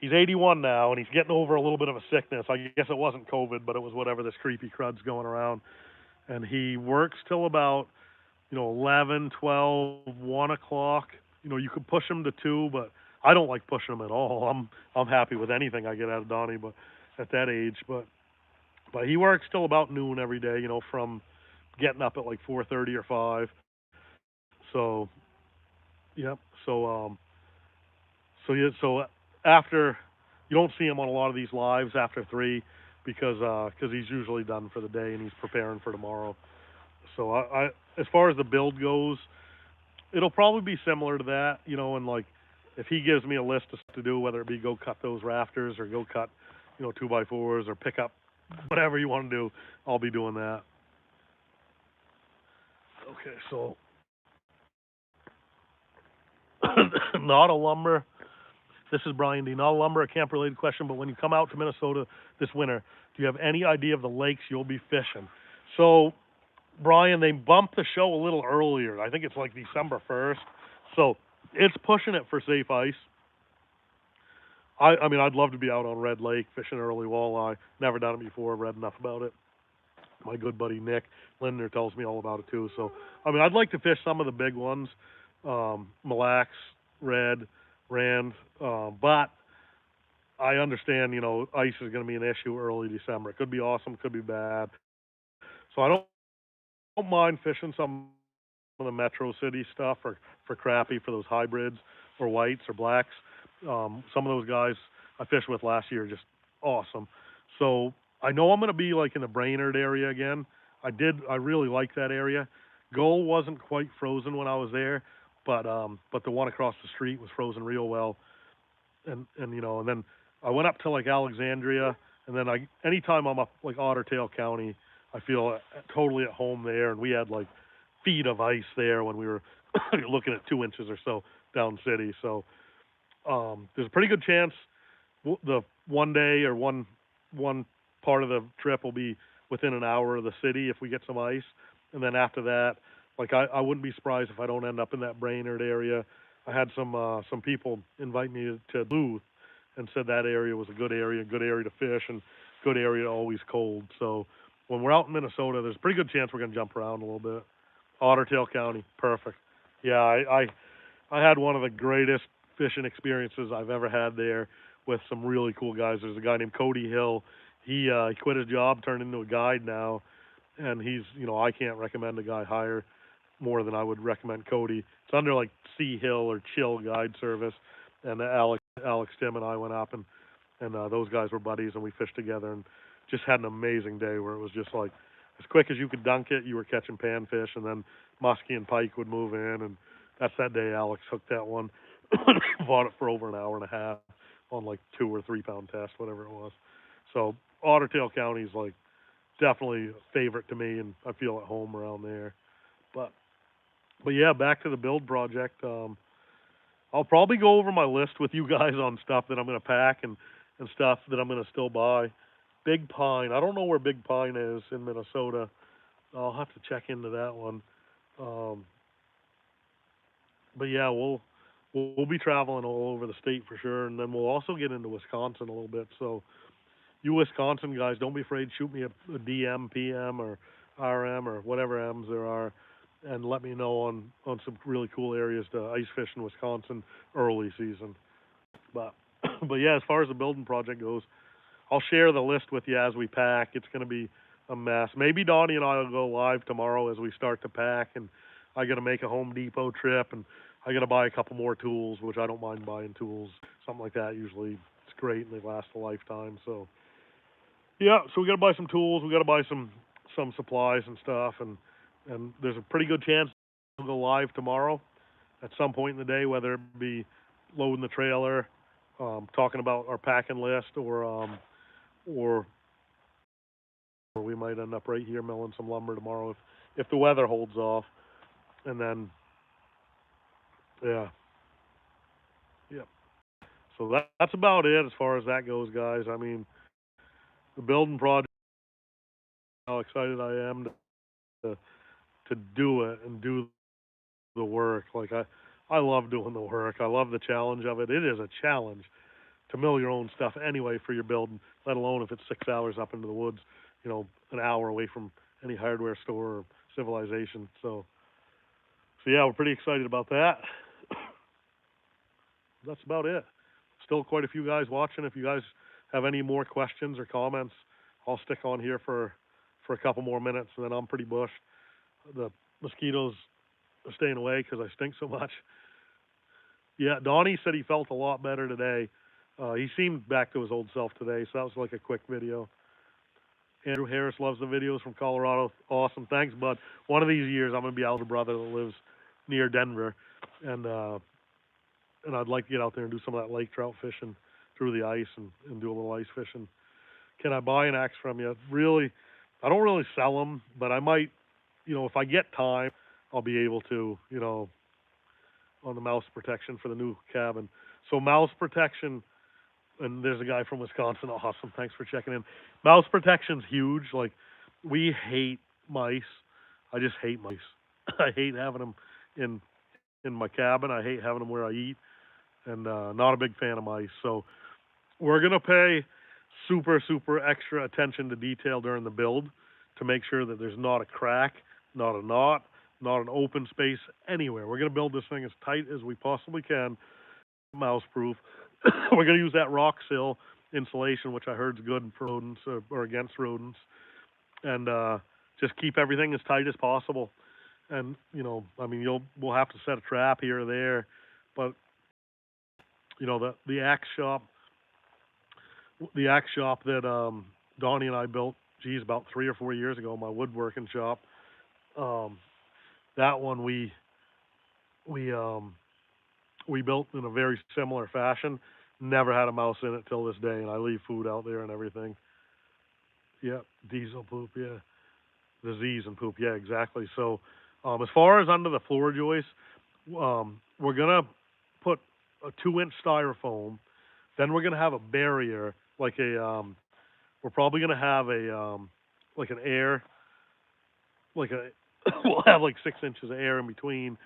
81 now, and he's getting over a little bit of a sickness. I guess it wasn't COVID, but it was whatever this creepy crud's going around. And he works till about 11, 12, 1 o'clock. You could push him to 2, but I don't like pushing him at all. I'm happy with anything I get out of Donnie, but at that age, but he works till about noon every day. From getting up at like 4:30 or 5. So, yep. So after, you don't see him on a lot of these lives after 3 because he's usually done for the day and he's preparing for tomorrow. So I as far as the build goes, it'll probably be similar to that, and like if he gives me a list of stuff to do, whether it be go cut those rafters or go cut 2x4s or pick up whatever you want to do, I'll be doing that. Okay, so not a lumber. This is Brian D. Not a lumber, a camp-related question, but when you come out to Minnesota this winter, do you have any idea of the lakes you'll be fishing? So, Brian, they bumped the show a little earlier. I think it's like December 1st. So it's pushing it for safe ice. I mean, I'd love to be out on Red Lake fishing early walleye. Never done it before, read enough about it. My good buddy Nick Lindner tells me all about it too. So, I mean, I'd like to fish some of the big ones, Mille Lacs, Red, Rand, but I understand, ice is going to be an issue early December. It could be awesome, could be bad. So I don't mind fishing some of the Metro City stuff for crappie, for those hybrids or whites or blacks. Some of those guys I fished with last year are just awesome. So I know I'm going to be like in the Brainerd area again. I really like that area. Gull wasn't quite frozen when I was there, but the one across the street was frozen real well. And then I went up to like Alexandria, and then anytime I'm up like Otter Tail County, I feel totally at home there. And we had like feet of ice there when we were looking at 2 inches or so down city. So there's a pretty good chance the one day or one part of the trip will be within an hour of the city if we get some ice. And then after that, like I wouldn't be surprised if I don't end up in that Brainerd area. I had some people invite me to Duluth and said that area was a good area to fish, and good area always cold. So when we're out in Minnesota, there's a pretty good chance we're going to jump around a little bit. Otter Tail County, perfect. Yeah, I had one of the greatest fishing experiences I've ever had there with some really cool guys. There's a guy named Cody Hill. He quit his job, turned into a guide now, and he's, I can't recommend a guy higher more than I would recommend Cody. It's under like Sea Hill or Chill Guide Service, and Alex Tim and I went up and those guys were buddies, and we fished together and just had an amazing day where it was just like as quick as you could dunk it, you were catching panfish, and then muskie and pike would move in, and that's that day Alex hooked that one, fought it for over an hour and a half on like 2 or 3 pound test, whatever it was. So Otter Tail County is like definitely a favorite to me, and I feel at home around there. But yeah, back to the build project. I'll probably go over my list with you guys on stuff that I'm going to pack and stuff that I'm going to still buy. Big Pine. I don't know where Big Pine is in Minnesota. I'll have to check into that one. Um, but yeah, we'll be traveling all over the state for sure, and then we'll also get into Wisconsin a little bit. So you Wisconsin guys, don't be afraid. Shoot me a DM, PM, or RM, or whatever M's there are, and let me know on some really cool areas to ice fish in Wisconsin early season. But but yeah, as far as the building project goes, I'll share the list with you as we pack. It's going to be a mess. Maybe Donnie and I will go live tomorrow as we start to pack, and I got to make a Home Depot trip, and I got to buy a couple more tools, which I don't mind buying tools, something like that. Usually it's great and they last a lifetime. So yeah, so we got to buy some tools. We got to buy some supplies and stuff, and there's a pretty good chance we'll go live tomorrow at some point in the day, whether it be loading the trailer, talking about our packing list, or we might end up right here milling some lumber tomorrow if the weather holds off. And then yeah, yeah. So that's about it as far as that goes, guys. I mean, the building project. How excited I am to to do it and do the work. Like I love doing the work. I love the challenge of it. It is a challenge to mill your own stuff anyway for your building, let alone if it's 6 hours up into the woods, an hour away from any hardware store or civilization. So yeah, we're pretty excited about that. That's about it. Still quite a few guys watching. If you guys have any more questions or comments, I'll stick on here for a couple more minutes, and then I'm pretty bushed. The mosquitoes are staying away because I stink so much. Yeah, Donnie said he felt a lot better today. He seemed back to his old self today, so that was like a quick video. Andrew Harris loves the videos from Colorado. Awesome, thanks, bud. One of these years, I'm gonna be out with a brother that lives near Denver, and I'd like to get out there and do some of that lake trout fishing through the ice and do a little ice fishing. Can I buy an axe from you? Really, I don't really sell them, but I might, if I get time, I'll be able to, on the mouse protection for the new cabin. So mouse protection, and there's a guy from Wisconsin. Awesome, thanks for checking in. Mouse protection's huge. Like, we hate mice. I just hate mice. I hate having them in my cabin. I hate having them where I eat, and not a big fan of mice. So we're gonna pay super extra attention to detail during the build to make sure that there's not a crack, not a knot, not an open space anywhere. We're gonna build this thing as tight as we possibly can, mouse proof. We're gonna use that rock sill insulation, which I heard is good for rodents or against rodents, and just keep everything as tight as possible. And I mean, we'll have to set a trap here or there, but the axe shop that Donnie and I built, about 3 or 4 years ago, my woodworking shop. Um, that one we we built in a very similar fashion. Never had a mouse in it till this day, and I leave food out there and everything. Yeah, diesel poop. Yeah, disease and poop. Yeah, exactly. So, as far as under the floor joist, we're gonna put a 2-inch styrofoam. Then we're gonna have a barrier, like we're probably gonna have like an air, like a, we'll have like 6 inches of air in between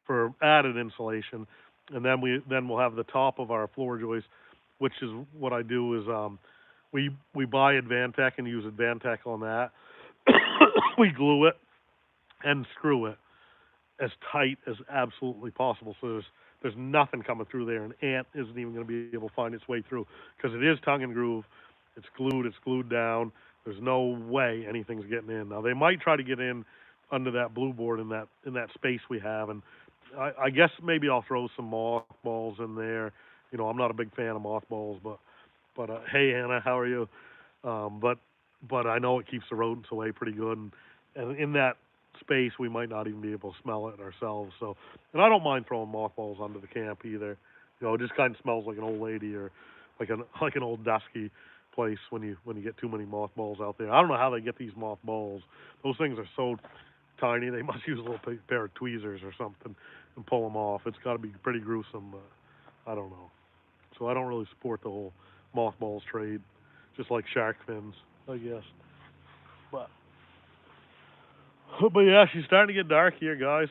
for added insulation, and then we'll have the top of our floor joist, which is what I do is we buy Advantech and use Advantech on that. We glue it and screw it as tight as absolutely possible. So there's nothing coming through there. An ant isn't even going to be able to find its way through because it is tongue and groove. It's glued. It's glued down. There's no way anything's getting in. Now they might try to get in under that blue board in that space we have, and I guess maybe I'll throw some mothballs in there. I'm not a big fan of mothballs, but hey Anna, how are you? But I know it keeps the rodents away pretty good, and in that space we might not even be able to smell it ourselves. So, and I don't mind throwing mothballs under the camp either. It just kind of smells like an old lady or like an old dusky place when you get too many mothballs out there. I don't know how they get these mothballs. Those things are so tiny. They must use a little pair of tweezers or something and pull them off. It's got to be pretty gruesome. I don't know. So I don't really support the whole mothballs trade. Just like shark fins, I guess. But But yeah, she's starting to get dark here, guys.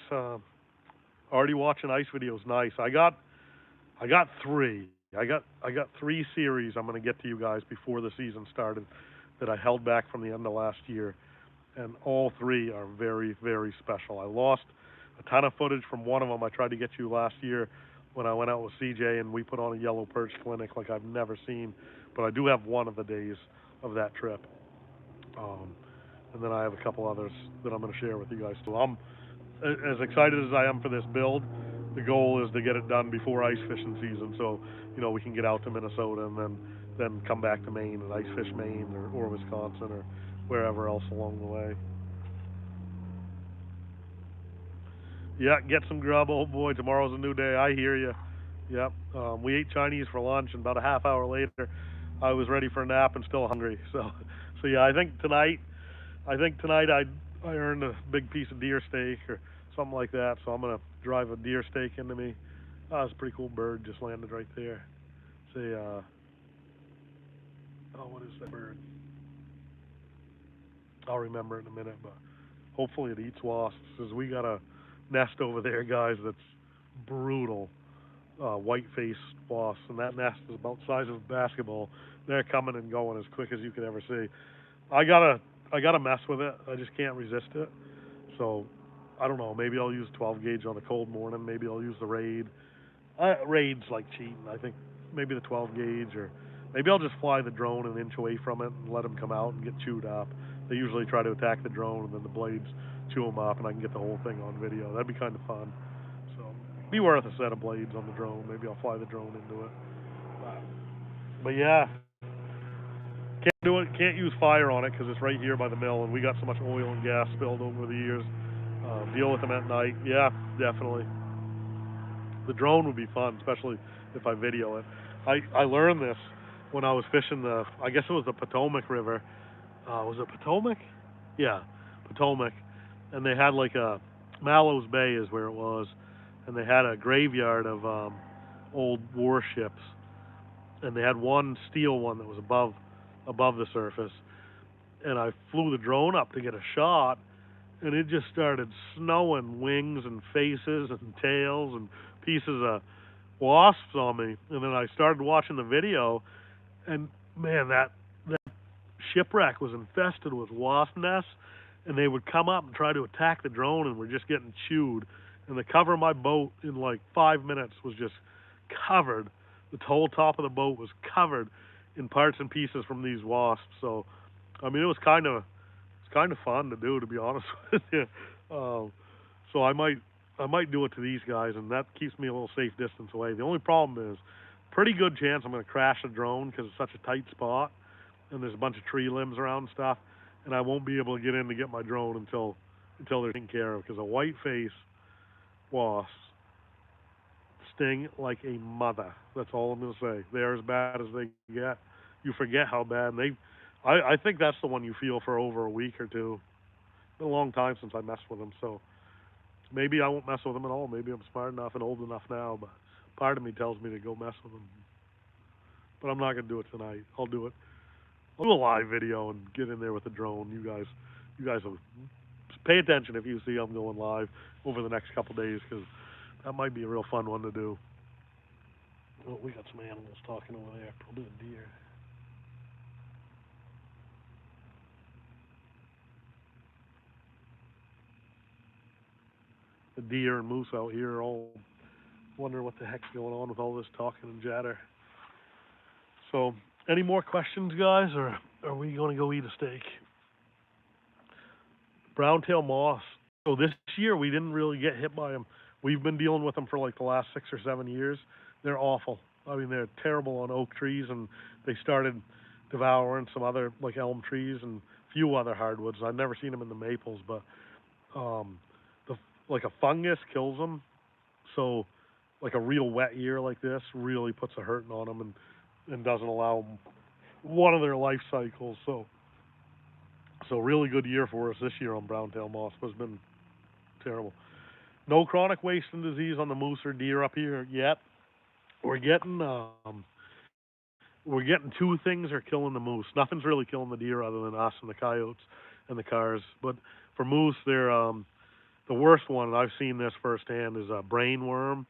Already watching ice videos. Nice. I got three. I got three series I'm gonna get to you guys before the season started that I held back from the end of last year, and all three are very, very special. I lost a ton of footage from one of them. I tried to get you last year when I went out with CJ and we put on a yellow perch clinic like I've never seen, but I do have one of the days of that trip. Um, and then I have a couple others that I'm going to share with you guys too. I'm as excited as I am for this build. The goal is to get it done before ice fishing season, so we can get out to Minnesota and then come back to Maine and ice fish Maine or Wisconsin or wherever else along the way. Yeah, get some grub. Oh boy, tomorrow's a new day. I hear you. Yep. We ate Chinese for lunch, and about a half hour later, I was ready for a nap and still hungry. So yeah, I think tonight I earned a big piece of deer steak or something like that. So I'm gonna drive a deer steak into me. It's a pretty cool bird just landed right there. Say, oh, what is that bird? I'll remember in a minute, but hopefully it eats wasps. Cause we got a nest over there, guys. That's brutal. White-faced wasps, and that nest is about the size of a basketball. They're coming and going as quick as you could ever see. I gotta, I gotta mess with it. I just can't resist it. So, I don't know. Maybe I'll use 12 gauge on a cold morning. Maybe I'll use the raid. Raid's like cheating. I think maybe the 12 gauge, or maybe I'll just fly the drone an inch away from it and let them come out and get chewed up. They usually try to attack the drone, and then the blades chew them up, and I can get the whole thing on video. That'd be kind of fun. So, be worth a set of blades on the drone. Maybe I'll fly the drone into it. But yeah, can't do it. Can't use fire on it because it's right here by the mill, and we got so much oil and gas spilled over the years. Deal with them at night. Yeah, definitely. The drone would be fun, especially if I video it. I learned this when I was fishing I guess it was the Potomac River. Was it Potomac? Yeah, Potomac. And they had like Mallows Bay is where it was, and they had a graveyard of old warships, and they had one steel one that was above the surface, and I flew the drone up to get a shot, and it just started snowing wings and faces and tails and pieces of wasps on me. And then I started watching the video, and man, that shipwreck was infested with wasp nests, and they would come up and try to attack the drone, and we're just getting chewed. And the cover of my boat in like 5 minutes was just covered. The whole top of the boat was covered in parts and pieces from these wasps. So, I mean, it's kind of fun to do, to be honest with you. So I might do it to these guys, and that keeps me a little safe distance away. The only problem is, pretty good chance I'm going to crash a drone because it's such a tight spot, and there's a bunch of tree limbs around and stuff, and I won't be able to get in to get my drone until they're taken care of. Because a white face wasp sting like a mother. That's all I'm going to say. They're as bad as they get. You forget how bad I think that's the one you feel for over a week or two. It's been a long time since I messed with them, so maybe I won't mess with them at all. Maybe I'm smart enough and old enough now, but part of me tells me to go mess with them. But I'm not gonna do it tonight. I'll do it. I'll do a live video and get in there with the drone. You guys will pay attention if you see I'm going live over the next couple days, because that might be a real fun one to do. Oh, we got some animals talking over there. Probably a deer. The deer and moose out here are all wondering what the heck's going on with all this talking and chatter. So, any more questions, guys, or are we going to go eat a steak? Brown-tail moss. So this year we didn't really get hit by them. We've been dealing with them for like the last 6 or 7 years. They're awful. I mean, they're terrible on oak trees, and they started devouring some other like elm trees and a few other hardwoods. I've never seen them in the maples, but um, the like a fungus kills them. So like a real wet year like this really puts a hurting on them and doesn't allow them one of their life cycles. So really good year for us this year on brown-tail moss. It's been terrible. No chronic wasting disease on the moose or deer up here yet. We're getting two things are killing the moose. Nothing's really killing the deer other than us and the coyotes and the cars. But For moose, they're the worst one. I've seen this firsthand is a brain worm.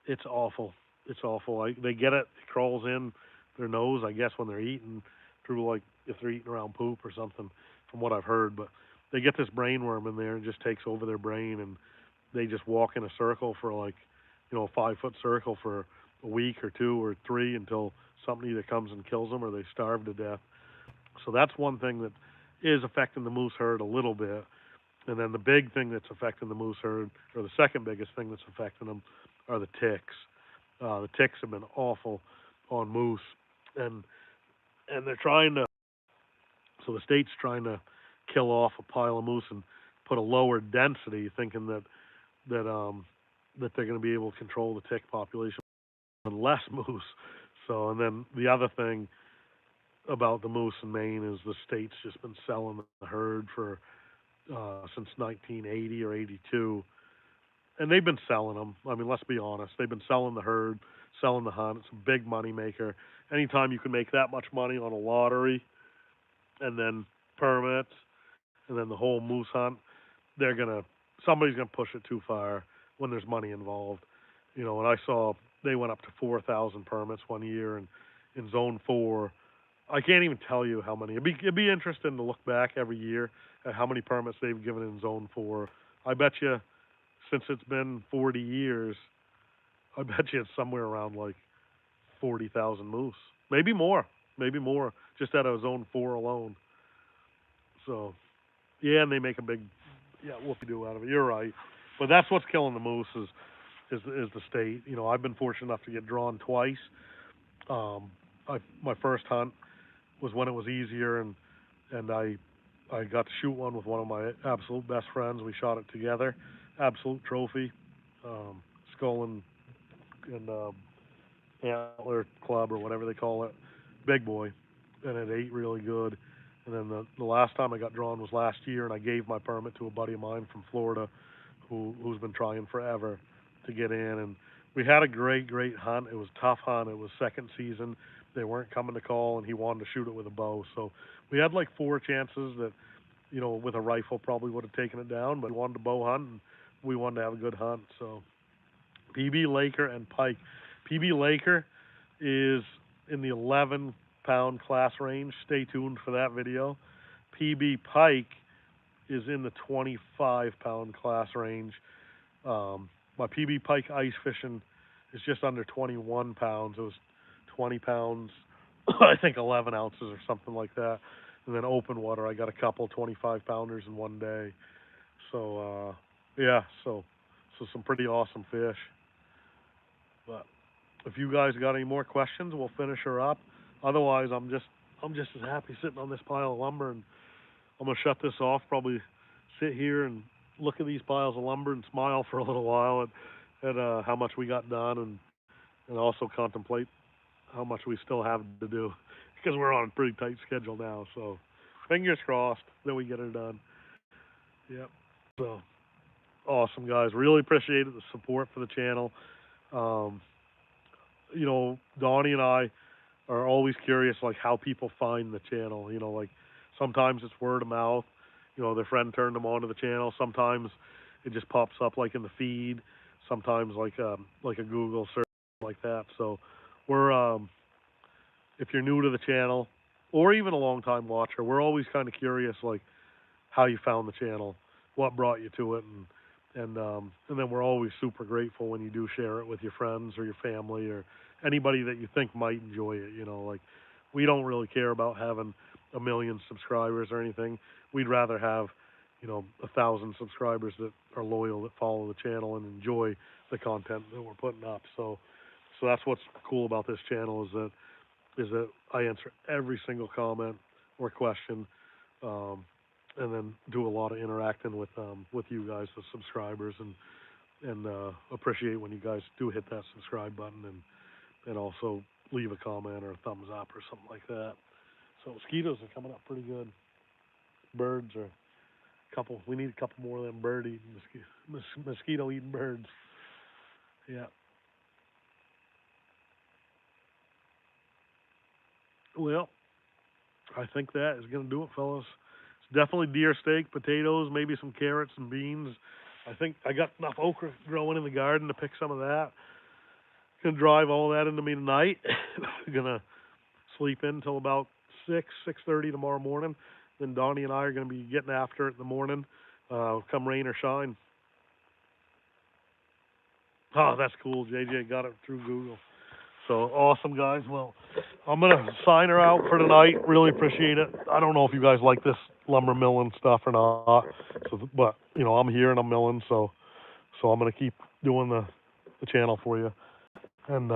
It's awful. It's awful. They get it. It crawls in their nose, I guess, when they're eating through, like, if they're eating around poop or something, from what I've heard. But they get this brain worm in there and just takes over their brain, and they just walk in a circle for, like, a 5 foot circle for a week or 2 or 3 until something either comes and kills them or they starve to death. So that's one thing that is affecting the moose herd a little bit. And then the big thing that's affecting the moose herd, or the second biggest thing that's affecting them, are the ticks. The ticks have been awful on moose, and they're trying to. So the state's trying to kill off a pile of moose and put a lower density, thinking that they're going to be able to control the tick population and less moose. So, and then the other thing about the moose in Maine is the state's just been selling the herd for since 1980 or 82, and they've been selling them. I mean, let's be honest, they've been selling the herd, selling the hunt. It's a big money maker. Anytime you can make that much money on a lottery, and then permits, and then the whole moose hunt, somebody's gonna push it too far when there's money involved. And I saw they went up to 4,000 permits one year, and in Zone 4, I can't even tell you how many. It'd be interesting to look back every year at how many permits they've given in Zone 4. I bet you, since it's been 40 years, I bet you it's somewhere around like 40,000 moose, maybe more, just out of Zone 4 alone. So, yeah, and they make a big, whoopie-doo out of it. You're right, but that's what's killing the moose is the state. I've been fortunate enough to get drawn twice. My first hunt was when it was easier, and I got to shoot one with one of my absolute best friends. We shot it together, absolute trophy, skull and antler club or whatever they call it, big boy, and it ate really good. And then the last time I got drawn was last year, and I gave my permit to a buddy of mine from Florida, who's been trying forever to get in. And we had a great hunt. It was a tough hunt. It was second season. They weren't coming to call, and he wanted to shoot it with a bow. So we had like 4 chances that, with a rifle probably would have taken it down, but we wanted to bow hunt, and we wanted to have a good hunt. So PB Laker and Pike. PB Laker is in the 11-pound class range. Stay tuned for that video. PB Pike is in the 25-pound class range. My PB Pike ice fishing is just under 21 pounds. It was 20 pounds, I think 11 ounces or something like that. And then open water, I got a couple 25-pounders in one day. So, so some pretty awesome fish. But if you guys got any more questions, we'll finish her up. Otherwise, I'm just as happy sitting on this pile of lumber, and I'm gonna shut this off. Probably sit here and look at these piles of lumber and smile for a little while at how much we got done, and also contemplate how much we still have to do, because we're on a pretty tight schedule now. So fingers crossed that we get it done. Yep. So awesome, guys. Really appreciate the support for the channel. Donnie and I are always curious, like, how people find the channel. Like, sometimes it's word of mouth. Their friend turned them onto the channel. Sometimes it just pops up like in the feed. Sometimes like a Google search like that. So we're if you're new to the channel or even a long time watcher, we're always kind of curious, like, how you found the channel, what brought you to it, and then we're always super grateful when you do share it with your friends or your family or anybody that you think might enjoy it. Like, we don't really care about having 1 million subscribers or anything. We'd rather have 1,000 subscribers that are loyal, that follow the channel and enjoy the content that we're putting up. So that's what's cool about this channel is that I answer every single comment or question, and then do a lot of interacting with you guys, the subscribers, and appreciate when you guys do hit that subscribe button and also leave a comment or a thumbs up or something like that. So mosquitoes are coming up pretty good. Birds are we need a couple more of them mosquito eating birds. Yeah. Well, I think that is going to do it, fellas. definitely deer steak, potatoes, maybe some carrots and beans. I think I got enough okra growing in the garden to pick some of that. Gonna drive all that into me tonight. Gonna sleep in until about 6:30 tomorrow morning. Then Donnie and I are gonna be getting after it in the morning, come rain or shine. Oh, that's cool. JJ got it through Google. So awesome, guys. Well, I'm gonna sign her out for tonight. Really appreciate it. I don't know if you guys like this lumber milling stuff or not, but you know I'm here and I'm milling, so I'm gonna keep doing the channel for you. And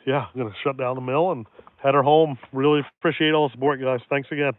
yeah, I'm gonna shut down the mill and head her home. Really appreciate all the support, guys. Thanks again.